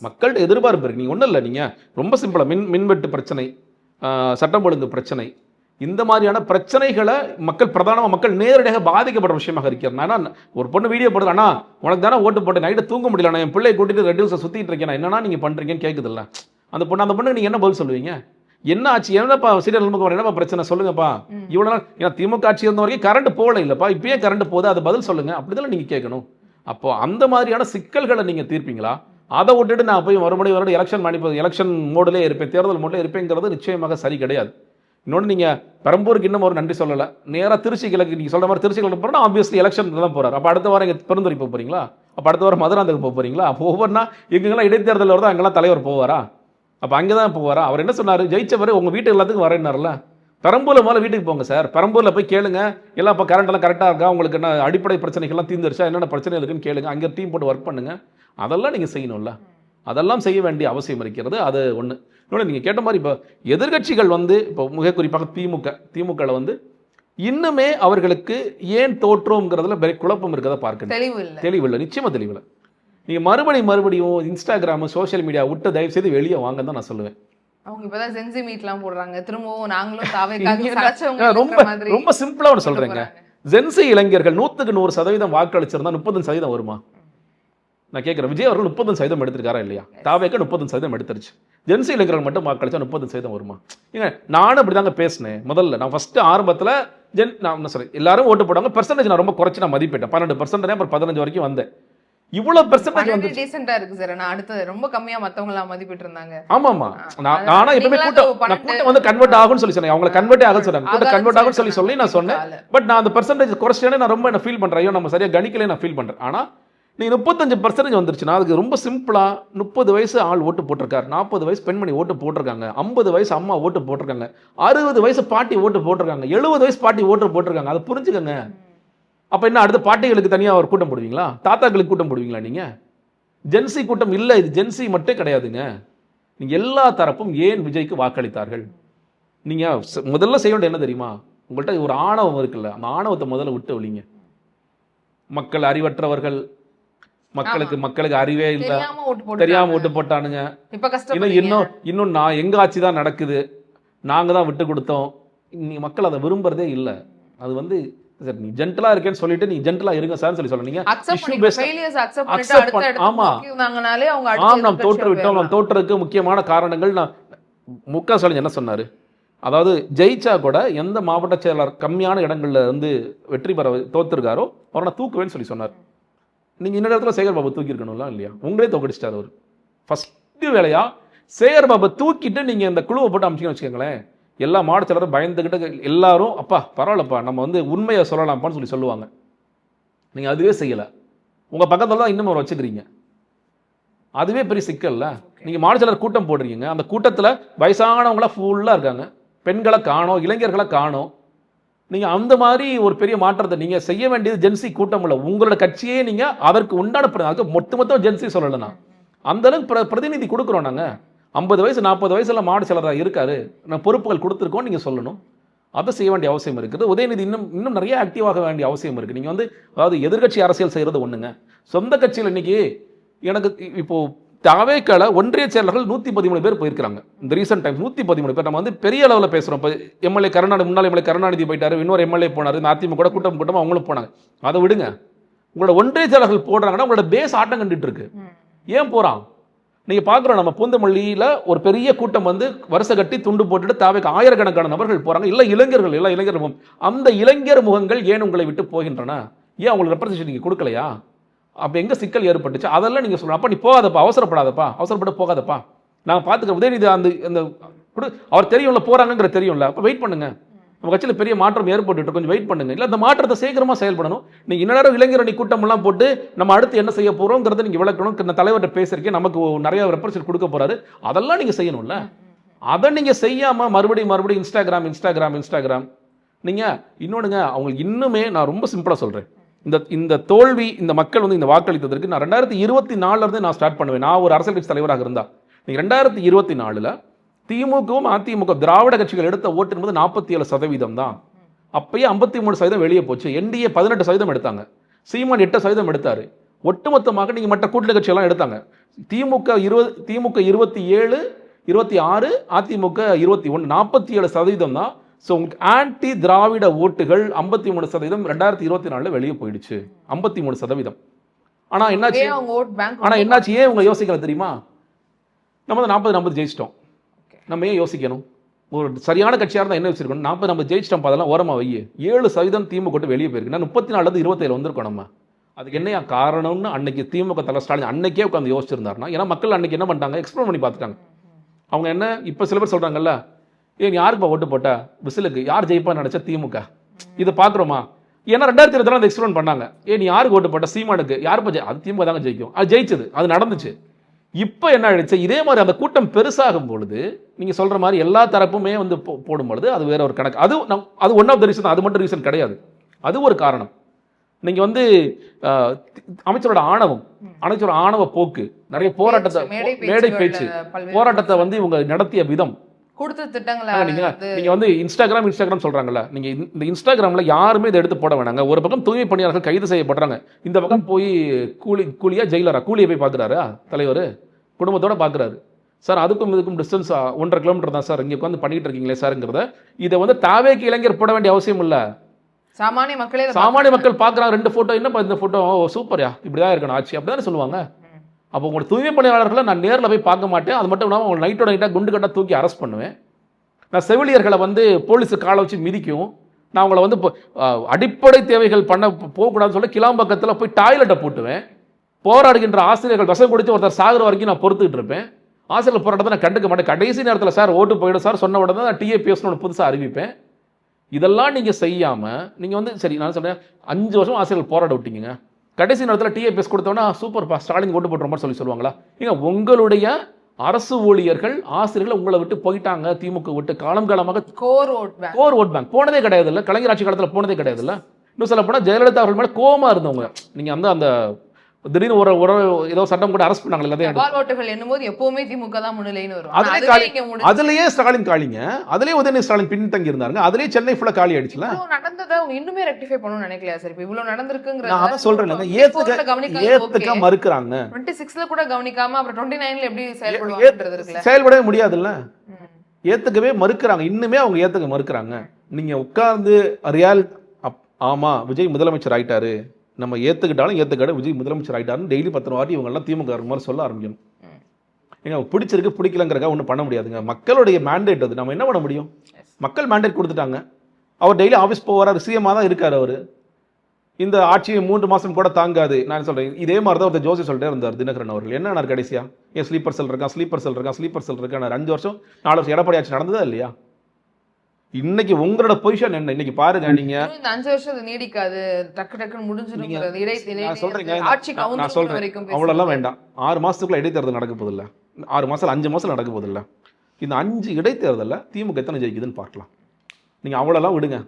மக்கள்கிட்ட எதிர்பார்ப்பு இருக்கு. நீங்க ஒண்ணும் இல்லை, நீங்க ரொம்ப சிம்பிளா மின்வெட்டு பிரச்சனை, சட்டம் ஒழுங்கு பிரச்சனை, இந்த மாதிரியான பிரச்சனைகளை மக்கள் நேரடியாக பாதிக்கப்பட்ட விஷயமாக இருக்கிறேன். ஒரு பொண்ணு வீடியோ போடுது, அண்ணா உனக்கு தானே ஓட்டு போட்டு நைட்டு தூங்க முடியல, நான் என் பிள்ளையை கூட்டிட்டு ரெட் ஹில்ஸை சுத்திட்டு இருக்கேன், என்னன்னா நீங்க பண்றீங்கன்னு கேட்குதுல்ல அந்த பொண்ணு. நீங்க என்ன பதில் சொல்லுவீங்க? என்ன ஆச்சு, என்னப்பா சீரியல் நமக்கு என்னப்பா பிரச்சனை சொல்லுங்கப்பா, இவ்வளோ நாள் ஏன்னா திமுக ஆட்சி இருந்த வரைக்கும் கரண்ட் போகல இல்லைப்பா, இப்பயே கரண்ட் போகுது, அதை பதில் சொல்லுங்க, அப்படிதான் நீங்கள் கேட்கணும். அப்போ அந்த மாதிரியான சிக்கல்களை நீங்கள் தீர்ப்பீங்களா? அதை விட்டுட்டு நான் போய் மறுபடியும் எலெக்ஷன் மோடிலே இருப்பேன், தேர்தல் மோடிலே இருப்பேங்கிறது நிச்சயமாக சரி கிடையாது. இன்னொன்று, நீங்கள் பெரம்பூருக்கு இன்னும் ஒரு நன்றி சொல்லலை, நேராக திருச்சி கிழக்கு நீங்கள் சொல்கிற மாதிரி திருச்சி கிழக்கு போகிறோன்னா ஆப்வியஸ்லி எலெக்ஷன் தான் போகிறார். அப்போ அடுத்த வாரம் இங்கே பெருந்துறை போக போகிறீங்களா? அப்போ அடுத்த வாரம் மதுராந்தகம் போக போகிறீங்களா? அப்போ ஒவ்வொன்றா எங்கெல்லாம் இடைத்தேர்தல் வருதோ அங்கெல்லாம் தலைவர் போவாரா? அப்போ அங்கே தான் போவாரா? அவர் என்ன சொன்னார், ஜெயிச்சவர் உங்கள் வீட்டு எல்லாத்துக்கும் வரேன்னார்ல. பெரம்பூரில் முதல்ல வீட்டுக்கு போங்க சார், பெரம்பூரில் போய் கேளுங்க, எல்லாம் இப்போ கரண்ட் கரெக்டாக இருக்கா, உங்களுக்கு என்ன அடிப்படை பிரச்சனைகள்லாம் தீர்ந்துருச்சா, என்னென்ன பிரச்சனை இருக்குன்னு கேளுங்க, அங்கே டீம் போட்டு ஒர்க் பண்ணுங்கள். அதெல்லாம் நீங்கள் செய்யணும்ல, அதெல்லாம் செய்ய வேண்டிய அவசியம் இருக்கிறது. அது ஒன்று. இன்னொன்று, நீங்கள் கேட்ட மாதிரி இப்போ எதிர்கட்சிகள் இப்போ மிக குறிப்பாக திமுகவில் இன்னுமே அவர்களுக்கு ஏன் தோற்றோங்கிறதுல பெரிய குழப்பம் இருக்கிறத பார்க்கணும். தெளிவில்லை, நிச்சயமாக தெளிவில்லை. நீங்கள் மறுபடியும் இன்ஸ்டாகிராம் சோஷியல் மீடியா விட்டு தயவு செய்து வெளியே வாங்க தான் நான் சொல்லுவேன். அவங்க இப்பதான் சென்சி மீட்லாம் போடுறாங்க, திரும்பவும் நாங்களும் தாவேக்காக ரொம்ப சிம்பிளா ஒன்று சொல்றேங்க. ஜென்சி இளைஞர்கள் 100% வாக்களிச்சிருந்தா 30% வருமா? நான் கேட்குறேன், விஜய் அவர்கள் 30% எடுத்திருக்காரா இல்லையா? தாவேக்கா 30% எடுத்துருச்சு. ஜென்சி இளைஞர்கள் மட்டும் வாக்களிச்சா 30% வருமா? ஏங்க நானும் அப்படி தாங்க பேசினேன். முதல்ல நான் ஃபர்ஸ்ட் ஆரம்பத்தில் நான் சொல்றேன், எல்லாரும் ஓட்டு போடுவாங்க, பெர்சன்டேஜ் நான் ரொம்ப குறைச்சி நான் மதிப்பிட்டேன். 12% அப்புறம் 15 வரைக்கும் வந்தேன். இவ்வளவு பெர்சன்டேஜ் வந்து டீசென்ட்டா இருக்கு சார். நான் அடுத்து ரொம்ப கம்மியா மத்தவங்க எல்லாம் மதிப்பிட்டு இருந்தாங்க. ஆமாமா, நானா எப்பவுமே கூட்டம் வந்து கன்வெர்ட் ஆகும்னு சொல்லி சொன்னேன். அவங்கள கன்வெர்ட் ஆகும்னு சொன்னாங்க, கூட்டம் கன்வெர்ட் ஆகும்னு சொல்லி நான் சொன்னேன். பட் நான் அந்த பெர்சன்டேஜ் குறைச்சேனே நான் ரொம்ப ஃபீல் பண்றேன். ஐயோ நம்ம சரியா கணிக்கலே நான் ஃபீல் பண்றேன். ஆனா நீ 35% வந்துருச்சுன்னா அதுக்கு ரொம்ப சிம்பிளா 30 வயசு ஆள் ஓட்டு போட்டிருக்காரு, 40 வயசு பெண்மணி ஓட்டு போட்டிருக்காங்க, 50 வயசு அம்மா ஓட்டு போட்டிருக்காங்க, 60 வயசு பாட்டி ஓட்டு போட்டிருக்காங்க, 70 வயசு பாட்டி ஓட்டு போட்டிருக்காங்க. அதை புரிஞ்சுக்கங்க. அப்ப என்ன அடுத்த பாட்டிகளுக்கு தனியாக ஒரு கூட்டம் போடுவீங்களா? தாத்தாக்களுக்கு கூட்டம் போடுவீங்களா? நீங்க ஜென்சி கூட்டம் இல்லை, இது ஜென்சி மட்டும் கிடையாதுங்க. நீங்க எல்லா தரப்பும் ஏன் விஜய்க்கு வாக்களித்தார்கள்? நீங்க முதல்ல செய்ய வேண்டிய என்ன தெரியுமா? உங்கள்கிட்ட ஒரு ஆணவம் இருக்குல்ல, அந்த ஆணவத்தை முதல்ல விட்டு ஒழிங்க. மக்கள் அறிவற்றவர்கள், மக்களுக்கு அறிவே இல்லை, தெரியாம ஓட்டு போட்டானுங்க. இன்னும் நான் எங்க ஆட்சி தான் நடக்குது, நாங்க தான் விட்டு கொடுத்தோம். நீ மக்கள் அதை விரும்புறதே இல்லை. அது சார் நீ ஜென்டலா இருக்கேன்னு சொல்லிட்டு நீ ஜென்டலா இருங்க சார் சொல்லி சொல்ல. நீங்க நாம் தோற்று விட்டோம், நாம் தோற்றதுக்கு முக்கியமான காரணங்கள் நான் முக ஸ்டாலின் என்ன சொன்னாரு, அதாவது ஜெயிச்சா கூட எந்த மாவட்ட செயலாளர் கம்மியான இடங்கள்ல வெற்றி பெற தோத்துருக்காரோ அவரை நான் தூக்குவேன்னு சொல்லி சொன்னார். நீங்க இன்னொரு இடத்துல சேகர் பாபு தூக்கி இருக்கணும்ல இல்லையா? உங்களே தோக்கடிச்சிட்டாரு அவர். ஃபர்ஸ்ட் வேலையா சேகர் பாபு தூக்கிட்டு நீங்க இந்த குழுவை போட்டு அமைச்சிங்கன்னு வச்சுக்கோங்களேன், எல்லா மாவட்ட செயலரும் பயந்துகிட்டு எல்லாரும் அப்பா பரவாயில்லப்பா நம்ம உண்மையை சொல்லலாம்ப்பான்னு சொல்லி சொல்லுவாங்க. நீங்க அதுவே செய்யல, உங்க பக்கத்துல தான் இன்னும் வச்சுக்கிறீங்க. அதுவே பெரிய சிக்கல்ல. நீங்க மாவட்ட செயலர் கூட்டம் போடுறீங்க, அந்த கூட்டத்துல வயசானவங்களா ஃபுல்லா இருக்காங்க, பெண்களை காணோம், இளைஞர்களை காணோம். நீங்க அந்த மாதிரி ஒரு பெரிய மாற்றத்தை நீங்க செய்ய வேண்டியது ஜென்சி கூட்டம் இல்லை. உங்களோட கட்சியே நீங்க அதற்கு உண்டான மொத்தம் ஜென்சி சொல்லலைன்னா அந்த அளவுக்கு பிரதிநிதி கொடுக்குறோம் நாங்க. 50 வயசு 40 வயசுல மாவட்ட செயலராக இருக்காரு, நான் பொறுப்புகள் கொடுத்துருக்கோம் நீங்க சொல்லணும். அதை செய்ய வேண்டிய அவசியம் இருக்குது. உதயநிதி இன்னும் நிறைய ஆக்டிவாக வேண்டிய அவசியம் இருக்கு. நீங்க அதாவது எதிர்கட்சி அரசியல் செய்யறது ஒண்ணுங்க, சொந்த கட்சியில் இன்னைக்கு எனக்கு இப்போ தாவேக்கால ஒன்றிய செயலர்கள் 113 பேர் போயிருக்காங்க. இந்த ரீசெண்ட் டைம் 113 பேர். நம்ம பெரிய அளவில் பேசுறோம். இப்போ எம்எல்ஏ முன்னாள் எம்எல்ஏ கருணாநிதி போயிட்டாரு, இன்னொரு எம்எல்ஏ போனாரு, இந்த அதிமுக கூட்டம் அவங்களும் போனாங்க. அதை விடுங்க, உங்களோட ஒன்றிய செயலர்கள் போடுறாங்கன்னா உங்களோட பேஸ் ஆட்டம் கண்டுட்டு இருக்கு. ஏன் போறான் நீங்க பாக்குறோம். நம்ம பூந்தமல்லியில ஒரு பெரிய கூட்டம் வருஷ கட்டி துண்டு போட்டுட்டு தாவேக்கு ஆயிரக்கணக்கான நபர்கள் போறாங்க. இல்ல இளைஞர்கள், இல்ல இளைஞர் முகம். அந்த இளைஞர் முகங்கள் ஏன் உங்களை விட்டு போகின்றன? ஏன் உங்களுக்கு ரெப்ரசன்டேஷன் நீங்க கொடுக்கலையா? அப்ப எங்க சிக்கல் ஏற்பட்டுச்சு அதெல்லாம் நீங்க சொல்லணும். அப்ப நீ போகாதப்பா, அவசரப்படாதப்பா, அவசரப்பட்டு போகாதப்பா, நான் பாத்துக்கிறேன். உதயநிதி அவர் தெரியும்ல போறாங்கிற தெரியும்ல, அப்ப வெயிட் பண்ணுங்க. நம்ம கட்சியில் பெரிய மாற்றம் ஏற்பட்டு கொஞ்சம் வெயிட் பண்ணுங்க. இல்லை அந்த மாற்றத்தை சீக்கிரமா செயல்படணும். நீங்க இன்னும் இளைஞரணி கூட்டம் எல்லாம் போட்டு நம்ம அடுத்து என்ன செய்ய போறோங்கிறத நீங்க விளக்கணும். இந்த தலைவர்கிட்ட பேசுறீங்க, நமக்கு நிறைய ரெப்ரசன்ட் கொடுக்க போறாரு, அதெல்லாம் நீங்க செய்யணும்ல. அதை நீங்க செய்யாம மறுபடியும் இன்ஸ்டாகிராம். நீங்க இன்னொன்னுங்க, அவங்களுக்கு இன்னுமே நான் ரொம்ப சிம்பிளா சொல்றேன், இந்த தோல்வி இந்த மக்கள் இந்த வாக்களித்ததற்கு நான் 2024 இருந்து நான் ஸ்டார்ட் பண்ணுவேன். நான் ஒரு அரசியல் கட்சி தலைவராக இருந்தா நீங்க 2024 திமுகவும் அதிமுக திராவிட கட்சிகள் எடுத்த ஓட்டு என்பது 47% தான். அப்பயே 53% வெளியே போச்சு. என்டிஏ 18% எடுத்தாங்க, சீமான் 8% எடுத்தாரு. ஒட்டுமொத்தமாக நீங்க மற்ற கூட்டணி கட்சியெல்லாம் எடுத்தாங்க. திமுக 27, 26, அதிமுக 21, 47% தான். ஸோ உங்களுக்கு ஆன்டி திராவிட ஓட்டுகள் 53% 2024 வெளியே போயிடுச்சு. 53%. ஆனா என்னாச்சு? ஏன் உங்க யோசிக்கல தெரியுமா? நம்ம 40 ஜெயிச்சிட்டோம், நம்ம ஏன் யோசிக்கணும்? ஒரு சரியான கட்சியாக இருந்தால் என்ன வச்சிருக்கணும், நம்ம ஜெயிச்சிட்டோம் அதெல்லாம் ஓரமாக வை, 7% திமுக விட்டு வெளியே போயிருக்கு. நான் 34 27 வந்திருக்கோம் நம்ம. அதுக்கு என்னையா காரணம்னு அன்னைக்கு திமுக தலைவர் ஸ்டாலின் அன்னைக்கே உட்காந்து யோசிச்சிருந்தாருன்னா, ஏன்னா மக்கள் அன்னைக்கு என்ன பண்ணிட்டாங்க, எக்ஸ்ப்ளோர் பண்ணி பார்த்துட்டாங்க. அவங்க என்ன இப்போ சில பேர் சொல்கிறாங்கல்ல, ஏன் யாருக்குப்பா ஓட்டு போட்ட விசிலுக்கு, யார் ஜெயிப்பான்னு நினச்சா திமுக, இதை பார்க்குறோமா? ஏன்னா 2020 அந்த எக்ஸ்ப்ளோர் பண்ணாங்க. நீ யாருக்கு ஓட்டு போட்ட, சீமானுக்கு, யாருப்பா அது திமுக தாங்க ஜெயிக்கும், அது ஜெயிச்சது, அது நடந்துச்சு. இப்போ என்ன ஆயிடுச்சு, இதே மாதிரி அந்த கூட்டம் பெருசாகும் பொழுது நீங்கள் சொல்கிற மாதிரி எல்லா தரப்புமே வந்து போடும் பொழுது அது வேற ஒரு கணக்கு. அது ஒன் ஆஃப் த ரீசன், அது மட்டும் ரீசன் கிடையாது, அது ஒரு காரணம். நீங்கள் வந்து அமைச்சரோட ஆணவ போக்கு, நிறைய போராட்டத்தை, மேடை பேச்சு, போராட்டத்தை வந்து இவங்க நடத்திய விதம், கொடுத்த திட்டங்களா, நீங்க வந்து இன்ஸ்டாகிராம் சொல்றாங்கல்ல, நீங்க இந்த இன்ஸ்டாகிராம்ல யாருமே இதை எடுத்து போட வேணாங்க. ஒரு பக்கம் தூய்மை பணியாளர்கள் கைது செய்யப்படுறாங்க, இந்த பக்கம் போய் கூலியா ஜெயிலரா, கூலியை போய் பார்க்குறாரு தலைவர், குடும்பத்தோட பார்க்குறாரு. சார் அதுக்கும் இதுக்கும் டிஸ்டன்ஸ் 1.5 கிலோமீட்டர் தான் சார், இங்கே உட்காந்து பண்ணிட்டு இருக்கீங்களே சார்ங்கிறத இதை வந்து தாவேக்கு இளைஞர் போட வேண்டிய அவசியம் இல்லை. சாமானிய மக்கள் பார்க்குறாங்க, 2 ஃபோட்டோ, என்னப்பா இந்த ஃபோட்டோ சூப்பர்யா, இப்படிதான் இருக்கணும் ஆச்சு, அப்படிதான் சொல்லுவாங்க. அப்போ உங்களோட தூய்மை பணியாளர்களை நான் நேரில் போய் பார்க்க மாட்டேன். அது மட்டும் இல்லாமல் உங்களை நைட்டாக குண்டு கட்டாக தூக்கி அரெஸ்ட் பண்ணுவேன். நான் செவிலியர்களை வந்து போலீஸு காலை வச்சு மிதிக்கும். நான் உங்களை வந்து அடிப்படை தேவைகள் பண்ண போகக்கூடாதுன்னு சொல்லி கிளாம்பக்கத்தில் போய் டாய்லெட்டை போட்டுவேன். போராடுகின்ற ஆசிரியர்கள் விஷம் குடித்து ஒருத்தர் சாகுற வரைக்கும் நான் பொறுத்துக்கிட்டு இருப்பேன். ஆசிரியர் போராட்டத்தை நான் கண்டுக்க மாட்டேன். கடைசி நேரத்தில் சார் ஓட்டு போயிடும் சார் சொன்ன உடனே நான் டிஏபிஎஸ்னு ஒன்று புதுசாக அறிவிப்பேன். இதெல்லாம் நீங்கள் செய்யாமல் நீங்கள் வந்து சரி, நான் சொல்கிறேன் 5 வருஷம் ஆசிரியர்கள் போராட விட்டீங்க, கடைசி நேரத்தில் டிஏபிஎஸ் கொடுத்தோன்னா சூப்பர்ப்பா ஸ்டாலின் ஓட்டு போட்டுற மாதிரி சொல்லுவாங்களா? ஏங்க உங்களுடைய அரசு ஊழியர்கள் ஆசிரியர்கள் உங்களை விட்டு போயிட்டாங்க, திமுக விட்டு காலமாக. கோர் ஓட் பேங்க் போனதே கிடையாது இல்லை, கலைஞர் ஆட்சி காலத்தில் போனதே கிடையாது இல்லை. இன்னும் சொல்ல போனால் ஜெயலலிதா அவர்கள் மேலே கோமா இருந்தவங்க. நீங்கள் வந்து அந்த திடீர்னு ஒரு ஏதோ சட்டம் கூட அரெஸ்ட் பண்ணாங்களே, எப்பவுமே திமுக தான் முன்னிலைன்னு வரும். அதுலயே ஸ்டாலின் காலிங்க, அதுலயே உதயநிதி ஸ்டாலின் பின்தங்கி இருந்தாருங்க, அதுலயே சென்னை ஃபுல்லா காலி ஆயிடுச்சுல. நடந்ததை அவங்க இன்னுமே ரெக்டிஃபை பண்ணணும்னு நினைக்கலையா சார்? இப்போ இவ்வளவு நடந்திருக்குங்கற நான் அத சொல்றேன், ஏத்துக்க மறுக்கறாங்க. 26ல கூட கவனிக்காம அப்புறம் 29ல எப்படி செயல்படுவாங்கன்றது இருக்குல, செயல்படவே முடியாதுல்ல. ஏத்துக்கவே மறுக்கறாங்க, இன்னுமே அவங்க ஏத்துக்க மறுக்கறாங்க. நீங்க உட்கார்ந்து ரியால் ஆமா விஜய் முதலமைச்சர் ஆயிட்டாரு, நம்ம ஏற்றுக்கிட்டாலும் ஏற்றுக்கிட்ட விஜய் முதலமைச்சர் ஆகிட்டாருன்னு டெய்லி 10 வாட்டி இவங்கெல்லாம் திமுக மாதிரி சொல்ல ஆரம்பிக்கணும். ஏங்க பிடிச்சிருக்கு பிடிக்கலங்கிறக்கா ஒன்றும் பண்ண முடியாதுங்க. மக்களுடைய மேண்டேட் அது, நம்ம என்ன பண்ண முடியும்? மக்கள் மேண்டேட் கொடுத்துட்டாங்க. அவர் டெய்லி ஆஃபீஸ் போவார், சிஎம்மாக தான் இருக்கார் அவர். இந்த ஆட்சியை 3 மாதம் கூட தாங்காது. நான் சொல்கிறேன், இதே மாதிரி தான் ஒருத்தர் ஜோசி சொல்லிட்டே இருந்தார் தினகரன் அவர்கள். என்ன கடைசியாக ஏன் ஸ்லீப்பர் செல் இருக்கான் 5 வருஷம் 4 வருஷம் எடப்பாடி ஆட்சி நடந்ததா இல்லையா? இன்னைக்கு உங்களோட பொசிஷன் என்ன? இன்னைக்கு பாருங்க, நீங்க 5 வருஷம் நீடிக்காது, டக்கு டக்குன்னு முடிஞ்சிடும். நான் சொல்றேன் அவ்வளோலாம் வேண்டாம். 6 மாசத்துக்குள்ள இடைத்தேர்தல் நடக்க போதில்லை, 6 மாசம் 5 மாசம் நடக்க போதில்லை. இந்த 5 இடைத்தேர்தலில் திமுக எத்தனை ஜெயிக்குதுன்னு பார்க்கலாம். நீங்க அவ்வளோலாம் விடுங்க.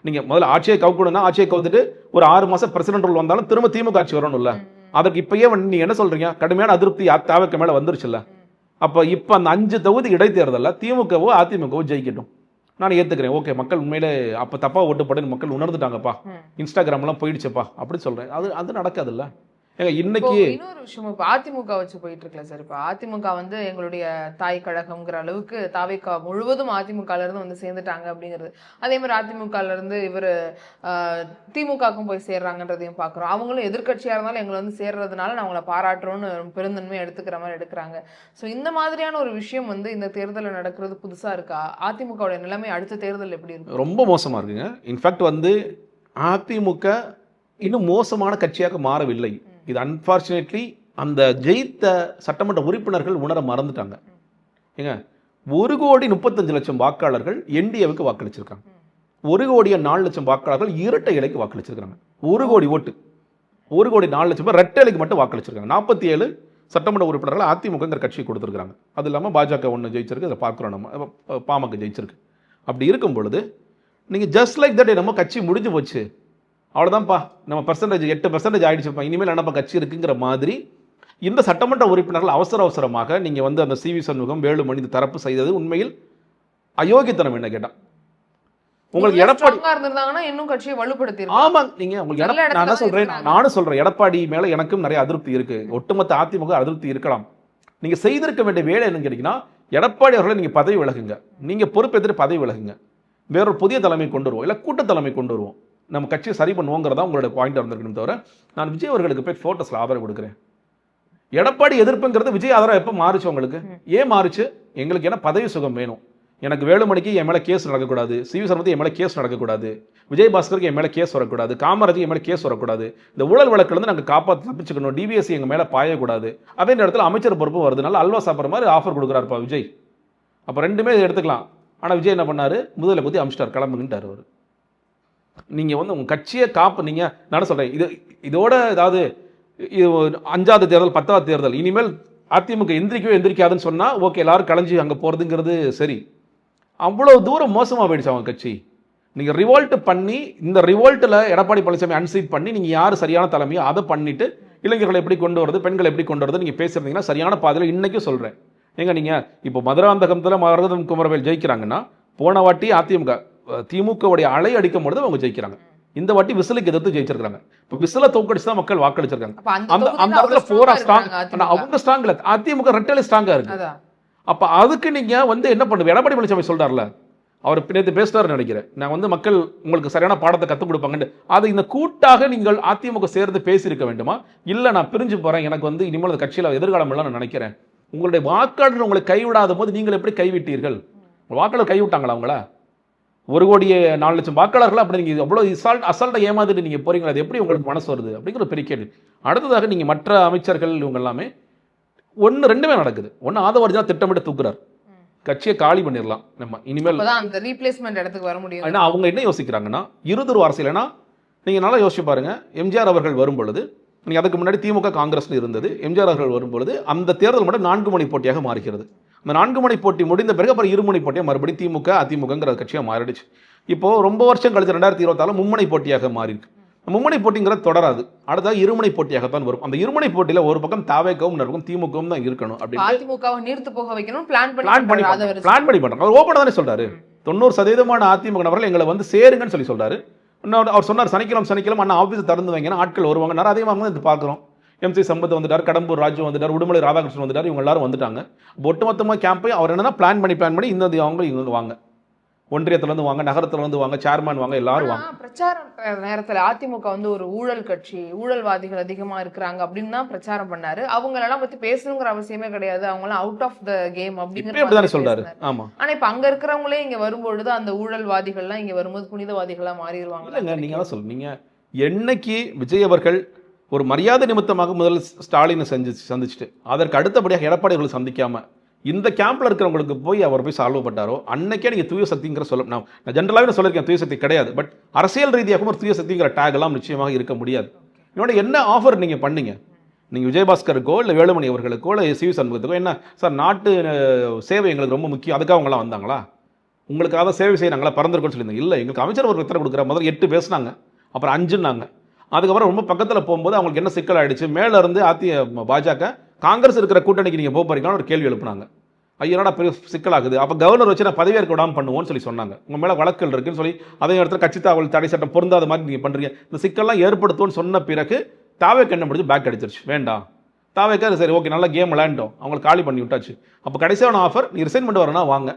நீங்க முதல்ல ஆட்சியை கவுக்கணும்னா ஆட்சியை கவுத்துட்டு ஒரு 6 மாசம் பிரசிடென்ட் ரோல் வந்தாலும் திரும்ப திமுக ஆட்சி வரணும்ல. அதற்கு இப்பயே நீங்க என்ன சொல்றீங்க, கடுமையான அதிருப்தி தாவக்க மேல வந்துருச்சுல்ல. அப்ப இப்ப அந்த 5 தொகுதி இடைத்தேர்தலில் திமுகவோ அதிமுகவோ ஜெயிக்கட்டும், நான் ஏற்றுக்கிறேன். ஓகே, மக்கள் உண்மையிலே அப்போ தப்பாக ஓட்டு போட்டு மக்கள் உணர்ந்துட்டாங்கப்பா, இன்ஸ்டாகிராம்லாம் போயிடுச்சுப்பா அப்படின்னு சொல்கிறேன். அது நடக்காதுல்ல. ஏங்க இன்னைக்கு இன்னொரு விஷயம், இப்போ அதிமுக வச்சு போயிட்டு இருக்கல சார். இப்போ அதிமுக வந்து எங்களுடைய தாய் கழகம்ங்கிற அளவுக்கு தாவேக்கா முழுவதும் அதிமுகல இருந்து வந்து சேர்ந்துட்டாங்க அப்படிங்கிறது. அதே மாதிரி அதிமுகல இருந்து இவர் திமுகவுக்கும் போய் சேர்றாங்கன்றதையும் பார்க்குறோம். அவங்களும் எதிர்கட்சியாக இருந்தாலும் எங்களை வந்து சேர்றதுனால நான் அவங்கள பாராட்டுறோன்னு பெருந்தன்மையை எடுத்துக்கிற மாதிரி எடுக்கிறாங்க. ஸோ இந்த மாதிரியான ஒரு விஷயம் வந்து இந்த தேர்தலில் நடக்கிறது புதுசாக இருக்கா? அதிமுகவுடைய நிலைமை அடுத்த தேர்தல் எப்படி இருக்கு? ரொம்ப மோசமாக இருக்குங்க. இன்ஃபேக்ட் வந்து அதிமுக இன்னும் மோசமான கட்சியாக மாறவில்லை. இது அன்பார்ச்சுனேட்லி அந்த ஜெயித்த சட்டமன்ற உறுப்பினர்கள் உணர மறந்துட்டாங்க. ஏங்க 1,35,00,000 வாக்காளர்கள் என்டிஏவுக்கு வாக்களிச்சிருக்காங்க. 1,04,00,000 வாக்காளர்கள் இரட்டை இலைக்கு வாக்களிச்சிருக்காங்க. 1 கோடி ஓட்டு, 1,04,00,000 பேர் ரெட்டை இலைக்கு மட்டும் வாக்களிச்சிருக்காங்க. 47 சட்டமன்ற உறுப்பினர்கள் அதிமுகங்கிற கட்சி கொடுத்துருக்காங்க. அது இல்லாமல் பாஜக 1 ஜெயிச்சிருக்கு, அதை பார்க்குறோம் நம்ம, பாமக ஜெயிச்சிருக்கு. அப்படி இருக்கும் பொழுது நீங்கள் ஜஸ்ட் லைக் தட் நம்ம கட்சி முடிஞ்சு போச்சு, அவ்வளோதான்ப்பா, நம்ம 8% ஆகிடுச்சுப்பா, இனிமேல் என்னப்பா கட்சி இருக்குங்கிற மாதிரி இந்த சட்டமன்ற உறுப்பினர்கள் அவசரமாக நீங்கள் வந்து அந்த சிவி சண்முகம், வேலுமணி இந்த தரப்பு செய்தது உண்மையில் அயோக்கியத்தனம். என்ன கேட்டால் உங்களுக்கு எடப்பாடி இருந்தாங்கன்னா இன்னும் கட்சியை வலுப்படுத்தி. ஆமாம், நீங்கள் உங்களுக்கு நான் சொல்கிறேன், நானும் சொல்கிறேன், எடப்பாடி மேலே எனக்கும் நிறைய அதிருப்தி இருக்குது, ஒட்டுமொத்த அதிமுக அதிருப்தி இருக்கலாம். நீங்கள் செய்திருக்க வேண்டிய வேலை என்னன்னு கேட்டிங்கன்னா, எடப்பாடி அவர்களை நீங்கள் பதவி விலகுங்க, நீங்கள் பொறுப்பேற்று பதவி விலகுங்க, வேறொரு புதிய தலைமை கொண்டு வருவோம், இல்லை கூட்ட தலைமை கொண்டு வருவோம், நம்ம கட்சியை சரி பண்ணுவோங்கிறதா உங்களோட பாயிண்ட் இருந்திருக்கணும். தவிர நான் விஜய் அவர்களுக்கு போய் ஃபோட்டோஸில் ஆதரவு கொடுக்குறேன். எடப்பாடி எதிர்ப்புங்கிறது விஜய் ஆதரவு எப்போ மாறுச்சு உங்களுக்கு? ஏன் மாறுச்சு? எங்களுக்கு என்ன பதவி சுகம் வேணும், எனக்கு வேலுமணிக்கு என் மேலே கேஸ் நடக்கக்கூடாது, சிவி சண்முகத்துக்கு என் மேலே கேஸ் நடக்கக்கூடாது, விஜயபாஸ்கருக்கு என் மேலே கேஸ் வரக்கூடாது, காமராஜுக்கு என் மேலே கேஸ் வரக்கூடாது, இந்த ஊழல் வழக்கிலிருந்து நாங்கள் காப்பாற்றி தப்பிச்சுக்கணும், டிவிஎஸ்சி எங்கள் மேலே பாயக்கூடாது. அதே நேரத்தில் அமைச்சர் பொறுப்பு வருதுனால அல்வா சாப்பிட்ற மாதிரி ஆஃபர் கொடுக்குறாருப்பா விஜய். அப்போ ரெண்டுமே எடுத்துக்கலாம். ஆனால் விஜய் என்ன பண்ணார், முதல்ல பற்றி அமிச்சிட்டார், கிளம்புங்கிட்டார் அவர். நீங்கள் வந்து உங்கள் கட்சியை நீங்கள் நான் சொல்கிறேன், இதோட ஏதாவது 5வது தேர்தல் 10வது தேர்தல் இனிமேல் அதிமுக எந்திரிக்காதுன்னு சொன்னால் ஓகே, எல்லாரும் கலைஞ்சி அங்கே போகிறதுங்கிறது சரி. அவ்வளோ தூரம் மோசமாக போயிடுச்சு அவங்க கட்சி. நீங்கள் ரிவோல்ட் பண்ணி, இந்த ரிவோல்ட்டில் எடப்பாடி பழனிசாமி அன்சீட் பண்ணி நீங்கள் யார் சரியான தலைமையோ அதை பண்ணிவிட்டு இளைஞர்களை எப்படி கொண்டு வரது, பெண்களை எப்படி கொண்டு வரது நீங்கள் பேசுகிறீங்கன்னா சரியான பாதையில் இன்றைக்கும் சொல்கிறேன். நீங்கள் இப்போ மதுராந்தகத்தில் மரகதம் குமரவேல் ஜெயிக்கிறாங்கன்னா, போன வாட்டி திமுகவுடைய அலை அடிக்கும் பொழுது அவங்க ஜெயிக்கிறாங்க. இந்த வாட்டி விசிலுக்கு எதிர்த்து ஜெயிச்சிருக்காங்க. இப்போ விசில தோக்கடிச்சு தான் மக்கள் வாக்களிச்சிருக்காங்க. அந்த இடத்துல போரா ஸ்ட்ராங், அவங்க ஸ்ட்ராங் இல்லை, அதிமுக ரெட்டலை ஸ்ட்ராங்கா இருக்கு. அப்ப அதுக்கு நீங்க என்ன பண்ணுவீங்க? எடப்பாடி பழனிசாமி சொல்றாருல, அவர் நேற்று பேசுறாரு நினைக்கிறேன், நான் மக்கள் உங்களுக்கு சரியான பாடத்தை கற்றுக் கொடுப்பாங்கன்னு. அதை இந்த கூட்டாக நீங்கள் அதிமுக சேர்ந்து பேசியிருக்க வேண்டுமா? இல்லை நான் பிரிஞ்சு போறேன், எனக்கு இனிமேல் கட்சியில் எதிர்காலம் எல்லாம் நான் நினைக்கிறேன். உங்களுடைய வாக்காளர் உங்களை கைவிடாத போது நீங்கள் எப்படி கைவிட்டீர்கள்? வாக்காளர் கைவிட்டாங்களா அவங்கள? 1,04,00,000 வாக்காளர்கள் அப்படி நீங்கள் அவ்வளோ அசால்ட்டை ஏமாந்துட்டு நீங்கள் போறீங்களா? அது எப்படி உங்களுக்கு மனசு வருது அப்படிங்கிற பெரிய கேள்வி. அடுத்ததாக நீங்கள் மற்ற அமைச்சர்கள் இவங்க எல்லாமே ரெண்டுமே நடக்குது. ஆதவர்ஜனா திட்டமிட்டு தூக்குறார், கட்சியை காலி பண்ணிடலாம் நம்ம இனிமேல், அந்த ரீப்ளேஸ்மெண்ட் இடத்துக்கு வர முடியும். ஏன்னா அவங்க என்ன யோசிக்கிறாங்கன்னா, இருதுரு அரசியல்னா நீங்கள் நல்லா யோசிச்சு பாருங்க. எம்ஜிஆர் அவர்கள் வரும் பொழுது, நீங்கள் அதுக்கு முன்னாடி திமுக காங்கிரஸ்ல இருந்தது, எம்ஜிஆர் அவர்கள் வரும்பொழுது அந்த தேர்தல் மட்டும் 4 முனை போட்டியாக மாறுகிறது. அந்த 4 முனை போட்டி முடிந்த பிறகு அப்புறம் 2 முனை போட்டியாக மறுபடியும் திமுக அதிமுகங்கிற கட்சியாக மாறிடுச்சு. இப்போ ரொம்ப வருஷம் கழிச்சு 2024 மும்முனை போட்டியாக மாறிருக்கு. மும்முனை போட்டிங்கிறது தொடராது, அடுத்தது 2 முனை போட்டியாகத்தான் வரும். அந்த 2 முனை போட்டியில ஒரு பக்கம் தாவேகவும் இருக்கும், திமுகவும் தான் இருக்கணும் அப்படின்னு அதிமுகவை நீர்த்து போக வைக்கணும் பிளான் பண்ணி பண்றாங்க. அவர் ஓபனா தானே சொல்றாரு, 90% அதிமுக நபர்கள் எங்களை சேருங்கன்னு சொல்றாரு. அவர் சொன்னார், சனிக்கிழமை அண்ணா ஆஃபீஸ் திறந்து வைங்கன்னா ஆட்கள் வருவாங்க. அதே மாதிரி இது பார்க்குறோம். MC சம்பத் வந்துட்டார், கடம்பூர் ராஜு வந்துட்டார், உடுமலை ராதாகிருஷ்ணன் வந்துட்டார், இவங்க எல்லாரும் வந்துட்டாங்க. ஒட்டுமொத்தமாக கேம்பை அவர் என்னன்னா பிளான் பண்ணி இந்த அவங்க இவங்க வாங்க, ஒன்றியத்துலேருந்து வாங்க, நகரத்துலேருந்து வாங்க, சேர்மேன் வாங்க, எல்லாரும் வாங்க. பிரச்சார நேரத்தில் அதிமுக ஒரு ஊழல் கட்சி, ஊழல்வாதிகள் அதிகமா இருக்கிறாங்க அப்படின்னு தான் பிரச்சாரம் பண்ணாரு. அவங்களெல்லாம் பத்தி பேசணுங்கிற அவசியமே கிடையாது, அவங்களாம் அவுட் ஆஃப் த கேம் அப்படிங்கிற சொல்றாரு. ஆமா, ஆனா இப்ப அங்க இருக்கிறவங்களே இங்க வரும்பொழுது அந்த ஊழல்வாதிகள்லாம் இங்க வரும்போது புனிதவாதிகளா மாறிடுவாங்க. இல்லைங்க, நீங்க தான் சொல்லுங்க. என்னைக்கு விஜய் அவர்கள் ஒரு மரியாதை நிமித்தமாக முதல் ஸ்டாலினை சந்திச்சுட்டு அதற்கு அடுத்தபடியாக எடப்பாடி அவர்கள் சந்திக்காம இந்த கேம்ப்ல இருக்கிறவங்களுக்கு அவர் போய் சால்வ் பட்டாரோ, அன்னைக்கே நீங்க தூய சக்திங்கிற நான் ஜென்ரலாகவே சொல்லியிருக்கேன், தூய சக்தி கிடையாது. பட் அரசியல் ரீதியாகவும் ஒரு தூய சக்திங்கிற டேக் எல்லாம் நிச்சயமாக இருக்க முடியாது. இன்னொன்று, என்ன ஆஃபர் நீங்க பண்ணீங்க? நீங்க விஜயபாஸ்கருக்கோ இல்லை வேலுமணி அவர்களுக்கோ இல்லை சிவி சண்முகத்துக்கோ என்ன சார், நாட்டு சேவை எங்களுக்கு ரொம்ப முக்கியம், அதுக்காக அவங்களாம் வந்தாங்களா? உங்களுக்காக தான் சேவை செய்யறாங்களா, பறந்துருக்கோன்னு சொல்லியிருந்தாங்க. இல்லை, எங்களுக்கு அமைச்சர் ஒரு உத்தரவு கொடுக்குற முதல்ல 8 பேசினாங்க, அப்புறம் 5ன்னாங்க. அதுக்கப்புறம் ரொம்ப பக்கத்தில் போகும்போது அவங்களுக்கு என்ன சிக்கல் ஆயிடுச்சு, மேல இருந்து பாஜக காங்கிரஸ் இருக்கிற கூட்டணிக்கு நீங்க போறீங்கன்னு ஒரு கேள்வி எழுப்புனாங்க. ஐயனடா பெரிய சிக்கலாகுது, அப்போ கவர்னர் வச்சு நான் பதவியேற்க விடாமல் பண்ணுவோன்னு சொன்னாங்க. உங்க மேல வழக்குகள் இருக்குன்னு சொல்லி அதே இடத்துல கட்சி தாவல் தடை சட்டம் பொருந்தாத மாதிரி நீங்க பண்றீங்க, இந்த சிக்கல்லாம் ஏற்படுத்தும்னு சொன்ன பிறகு தாவேக்கு என்ன முடிஞ்சு பேக் அடிச்சிருச்சு. வேண்டாம், தாவேக்கு சரி ஓகே நல்ல கேம் விளையாண்டோம், அவங்களுக்கு காலி பண்ணி விட்டாச்சு. அப்போ கடைசியான ஆஃபர், நீ ரிசைன் பண்ணிட்டு வரனா வாங்க,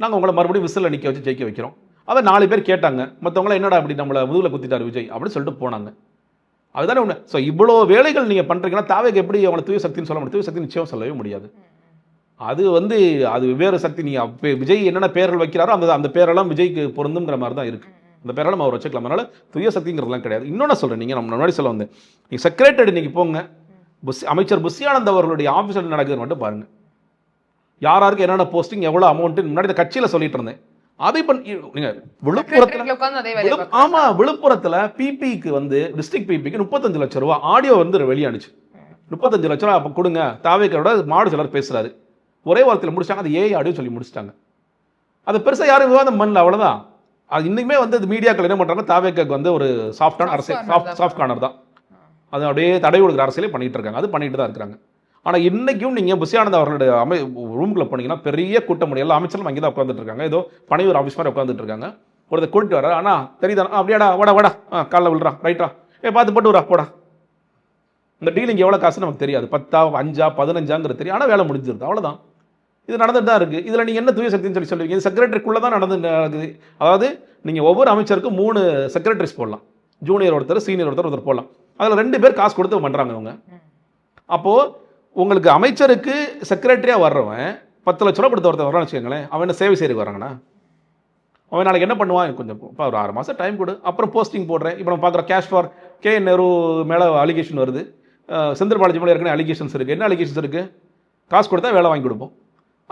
நாங்கள் உங்களை மறுபடியும் விசில் நிற்க வச்சு ஜெயிக்க வைக்கிறோம். அதை 4 பேர் கேட்டாங்க, மற்றவங்கள என்னடா அப்படி நம்மளை முதுகில் குத்திட்டார் விஜய் அப்படின்னு சொல்லிட்டு போனாங்க. அதுதானே ஒன்று. ஸோ இவ்வளோ வேலைகள் நீங்கள் பண்ணுறீங்கன்னா தாவேக்கு எப்படி அவங்களை தூய சக்தின்னு சொல்ல முடியும்? தூய சக்தி நிச்சயம் சொல்லவே முடியாது. அது அது வெவ்வேறு சக்தி. நீங்கள் விஜய் என்னென்ன பேர்கள் வைக்கிறாரோ அந்த பேரெல்லாம் விஜய்க்கு பொருந்துங்கிற மாதிரி தான் இருக்குது. அந்த பேரெல்லாம் அவர் வச்சுக்கலாம். அதனால் தூய சக்திங்கிறதுலாம் கிடையாது. இன்னொன்று சொல்கிறேன், நீங்கள் நம்ம முன்னாடி சொல்ல வந்து நீங்கள் செக்ரட்டரி நீங்கள் போங்க, அமைச்சர் புஷியானந்த் அவர்களுடைய ஆஃபீஸில் நடக்குதுன்னு மட்டும் பாருங்கள். யாருக்கு என்னென்ன போஸ்டிங், எவ்வளோ அமௌண்ட்டு முன்னாடி இந்த கட்சியில் சொல்லிட்டு இருந்தேன். அதை பண்ணி நீங்கள் விழுப்புரத்தில் பிபிக்கு டிஸ்ட்ரிக்ட் பிபிக்கு 35 லட்சம் ரூபா ஆடியோ வெளியானுச்சு. 35 லட்ச ரூபா அப்போ கொடுங்க, தாவேக்கரோட மாடு சிலர் பேசுகிறாரு, ஒரே வாரத்தில் முடிச்சாங்க. அது ஏஐ ஆடியோ சொல்லி முடிச்சிட்டாங்க. அது பெருசாக யாரும் விவாதம் பண்ணல, அவ்வளோதான். அது இன்னுமே மீடியாக்கள் என்ன பண்ணுறாங்க, தாவேக்கு ஒரு சாஃப்டான அரசியல், சாஃப்ட் கார்னர் தான். அது அப்படியே தடை கொடுக்குற அரசியலே பண்ணிட்டு இருக்காங்க, அது பண்ணிட்டு தான் இருக்கிறாங்க. ஆனால் இன்றைக்கும் நீங்கள் புஷியானந்த் அவர்களுடைய ரூம்குள்ளே போனீங்கன்னா பெரிய கூட்டம், எல்லா அமைச்சரும் அங்கே தான் உட்காந்துட்டு இருக்காங்க. ஏதோ பனையூர் ஆஃபீஸ் மாதிரி உட்காந்துட்டு இருக்காங்க. ஒருத்தர் கூட்டிட்டு வர, ஆனால் தெரியுதா, அப்படியாடா வாடா காலைல விழுறா, ரைட்டா பார்த்து போட்டு வரா போடா. இந்த டீலிங் எவ்வளோ காசு நமக்கு தெரியாது, 10 5 15 தெரியும், ஆனால் வேலை முடிஞ்சிருது, அவ்வளோதான். இது நடந்துட்டு தான் இருக்குது. இதில் நீங்கள் என்ன தூய சக்தின்னு சொல்லுவீங்க? இது செக்ரட்டரிக்குள்ளே தான் நடக்குது. அதாவது நீங்கள் ஒவ்வொரு அமைச்சருக்கும் 3 செக்ரட்டரிஸ் போடலாம், ஜூனியர் ஒருத்தர், சீனியர் ஒருத்தர் போடலாம். அதில் 2 பேர் காசு கொடுத்து பண்ணுறாங்க அவங்க. அப்போது உங்களுக்கு அமைச்சருக்கு செக்ரட்டரியாக வர்றவன் 10 லட்ச ரூபா கொடுத்த ஒருத்தர் வரான்னு வச்சுக்கோங்களேன், அவன் என்ன சேவை செய்யறதுக்கு வராங்கண்ணா? அவன் நாளைக்கு என்ன பண்ணுவான்? கொஞ்சம் இப்போ ஒரு 6 மாதம் டைம் கொடு, அப்புறம் போஸ்டிங் போடுறேன். இப்போ நம்ம பார்க்குற கேஷ் ஃபார் KN நேரு மேலே அலிகேஷன் வருது, செந்தில் பாலாஜி மேலே ஏற்கனவே அலிகேஷன்ஸ் இருக்குது. என்ன அலிகேஷன்ஸ் இருக்குது? காசு கொடுத்தா வேலை வாங்கி கொடுப்போம்.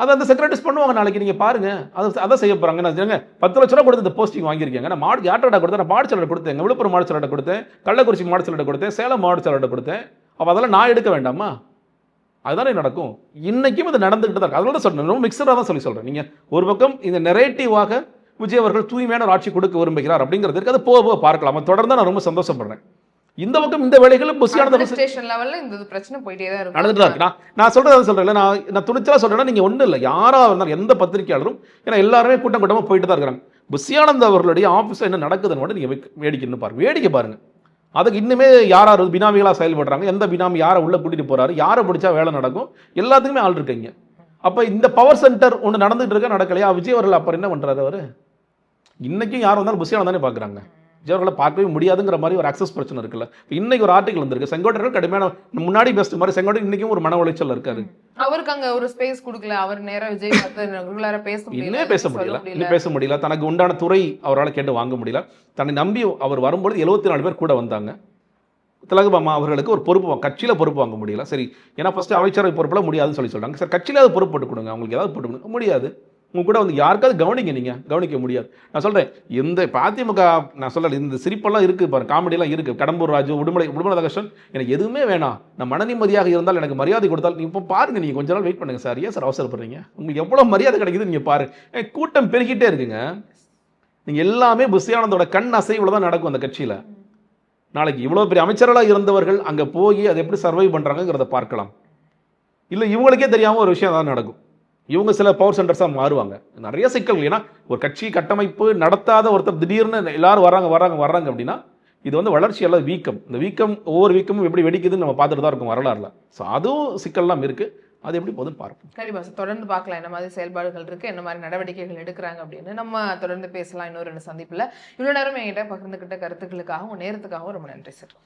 அதை அந்த செக்ரட்டரிஸ் பண்ணுவாங்க. நாளைக்கு நீங்கள் பாருங்கள், அதை செய்ய போகிறாங்க. நான் 10 லட்ச ரூபா கொடுத்து இந்த போஸ்டிங் வாங்கியிருக்கேங்க. நான் மாடு யார்ட்டா கொடுத்தேன்? நான் மாடு செலட்டை கொடுத்தேன், விழுப்புரம் மாடு செலட்டை கொடுத்தேன், கள்ளக்குறிச்சி மாடு செலட்டை கொடுத்தேன், சேலம் மாடு செலட்டை கொடுத்தேன். அப்போ அதெல்லாம் நான் எடுக்க வேண்டாமா? அதுதானே நடக்கும். இன்றைக்கும் இது நடந்துகிட்டு தான் இருக்குது. அதனால தான் சொல்கிறேன், ரொம்ப மிக்சராக தான் சொல்கிறேன். நீங்கள் ஒரு பக்கம் இந்த நெரேட்டிவாக விஜய் அவர்கள் தூய்மையான ஒரு ஆட்சி கொடுக்க விரும்புகிறார் அப்படிங்கிறதுக்கு அதை போக பார்க்கலாம். தொடர்ந்து நான் ரொம்ப சந்தோஷப்படுறேன். இந்த பக்கம் இந்த வேலைகளும் அட்மினிஸ்ட்ரேஷன் லெவல்ல இந்த பிரச்சனை போயிட்டே தான் இருக்கு, நடந்துட்டு தான் இருக்கு. நான் சொல்றதை சொல்றேன். நான் துணிச்சலா சொல்றேன்னா, நீங்க ஒன்றும் இல்லை, யாரா இருந்தாலும் எந்த பத்திரிகையாளரும், ஏன்னா எல்லாருமே கூட்டம் கூட்டமாக போயிட்டு தான் இருக்கிறாங்க. புஷியானந்த் அவர்களுடைய ஆஃபீஸில் என்ன நடக்குதுன்னு மட்டும் நீங்கள் வேடிக்கைன்னு பாருங்க, வேடிக்கை பாருங்க. அதுக்கு இன்னுமே யார் யார் பினாமிகளாக செயல்படுறாங்க, எந்த பினாமி யாரை உள்ளே கூட்டிகிட்டு போகிறாரு, யாரை பிடிச்சா வேலை நடக்கும், எல்லாத்துக்குமே ஆள் இருக்கீங்க. அப்போ இந்த பவர் சென்டர் ஒன்று நடந்துகிட்டு இருக்க நடக்கலையா? விஜய் அவர்கள் அப்புறம் என்ன பண்ணுறாரு? அவர் இன்னைக்கும் யார் வந்தாலும் புஷியானந்த் தானே பார்க்குறாங்க. விஜய் அவர்களை பார்க்கவே முடியாதுங்கிற மாதிரி ஒரு அக்சஸ் பிரச்சனை இருக்குல்ல. இன்னைக்கு ஒரு ஆர்டிகல் வந்திருக்கு, செங்கோட்டையர்கள் கடுமையான, முன்னாடி பெஸ்ட் மாதிரி செங்கோட்டை இன்னைக்கும் ஒரு மன உளைச்சல் இருக்காரு. அவருக்கு அங்க ஒரு ஸ்பேஸ் கொடுக்கல, அவர் நேரா விஜய் ரெகுலரா பேச முடியல. தனக்கு உண்டான துறை அவரால் கேட்டு வாங்க முடியல. தன்னை நம்பி அவர் வரும்பொழுது 74 பேர் கூட வந்தாங்க. திலகபாமா அவர்களுக்கு ஒரு பொறுப்பு, கட்சியில் பொறுப்பு வாங்க முடியல. சரி, ஏன்னா ஃபர்ஸ்ட் அமைச்சரவை பொறுப்பெல்லாம் முடியாதுன்னு சொல்லிட்டாங்க. சார் கட்சியில் அது பொறுப்பு போட்டு கொடுங்க, அவங்களுக்கு ஏதாவது போட்டு கொடுங்க. முடியாது. உங்க கூட வந்து யாருக்காவது கவனிங்க, நீங்கள் கவனிக்க முடியாது. நான் சொல்கிறேன், எந்த அதிமுக நான் சொல்லலை, இந்த சிரிப்பெல்லாம் இருக்குது பாருங்க, காமெடியெல்லாம் இருக்குது. கடம்பூர் ராஜு, உடுமலை ராதாகிருஷ்ணன், எனக்கு எதுவுமே வேணாம், நான் மன நிம்மதியாக இருந்தால், எனக்கு மரியாதை கொடுத்தால், நீங்கள் இப்போ பாருங்கள், நீங்கள் கொஞ்ச நாள் வெயிட் பண்ணுங்கள் சார். ஏன் சார் அவசரப்படுறீங்க? உங்களுக்கு எவ்வளோ மரியாதை கிடைக்குது நீங்கள் பாருங்க. கூட்டம் பெருகிட்டே இருக்குங்க. நீங்கள் எல்லாமே புஷியானந்தோட கண் அசைவில் தான் நடக்கும் அந்த கட்சியில். நாளைக்கு இவ்வளோ பெரிய அமைச்சர்களாக இருந்தவர்கள் அங்கே போய் அதை எப்படி சர்வை பண்ணுறாங்கிறத பார்க்கலாம். இல்லை இவங்களுக்கே தெரியாமல் ஒரு விஷயம் தான் நடக்கும். இவங்க சில பவர் சென்டர்ஸாக மாறுவாங்க. நிறைய சிக்கல்கள். ஏன்னா ஒரு கட்சி கட்டமைப்பு நடத்தாத ஒருத்தர் திடீர்னு எல்லாரும் வர்றாங்க அப்படின்னா, இது வந்து வளர்ச்சி அல்லது வீக்கம். இந்த வீக்கம் ஒவ்வொரு வீக்கமும் எப்படி வெடிக்குதுன்னு நம்ம பார்த்துட்டு தான் இருக்கும் வரலாறுல. ஸோ அதுவும் சிக்கல்லாம் இருக்குது. அது எப்படி போகுதுன்னு பார்ப்போம். கண்டிப்பாக சார், தொடர்ந்து பார்க்கலாம் என்ன மாதிரி செயல்பாடுகள் இருக்குது, என்ன மாதிரி நடவடிக்கைகள் எடுக்கிறாங்க அப்படின்னு. நம்ம தொடர்ந்து பேசலாம் இன்னொரு சந்திப்பில். இவ்வளோ நேரம் என்கிட்ட பகிர்ந்துக்கிட்ட கருத்துக்களுக்காகவும் நேரத்துக்காகவும் ரொம்ப நன்றி சார்.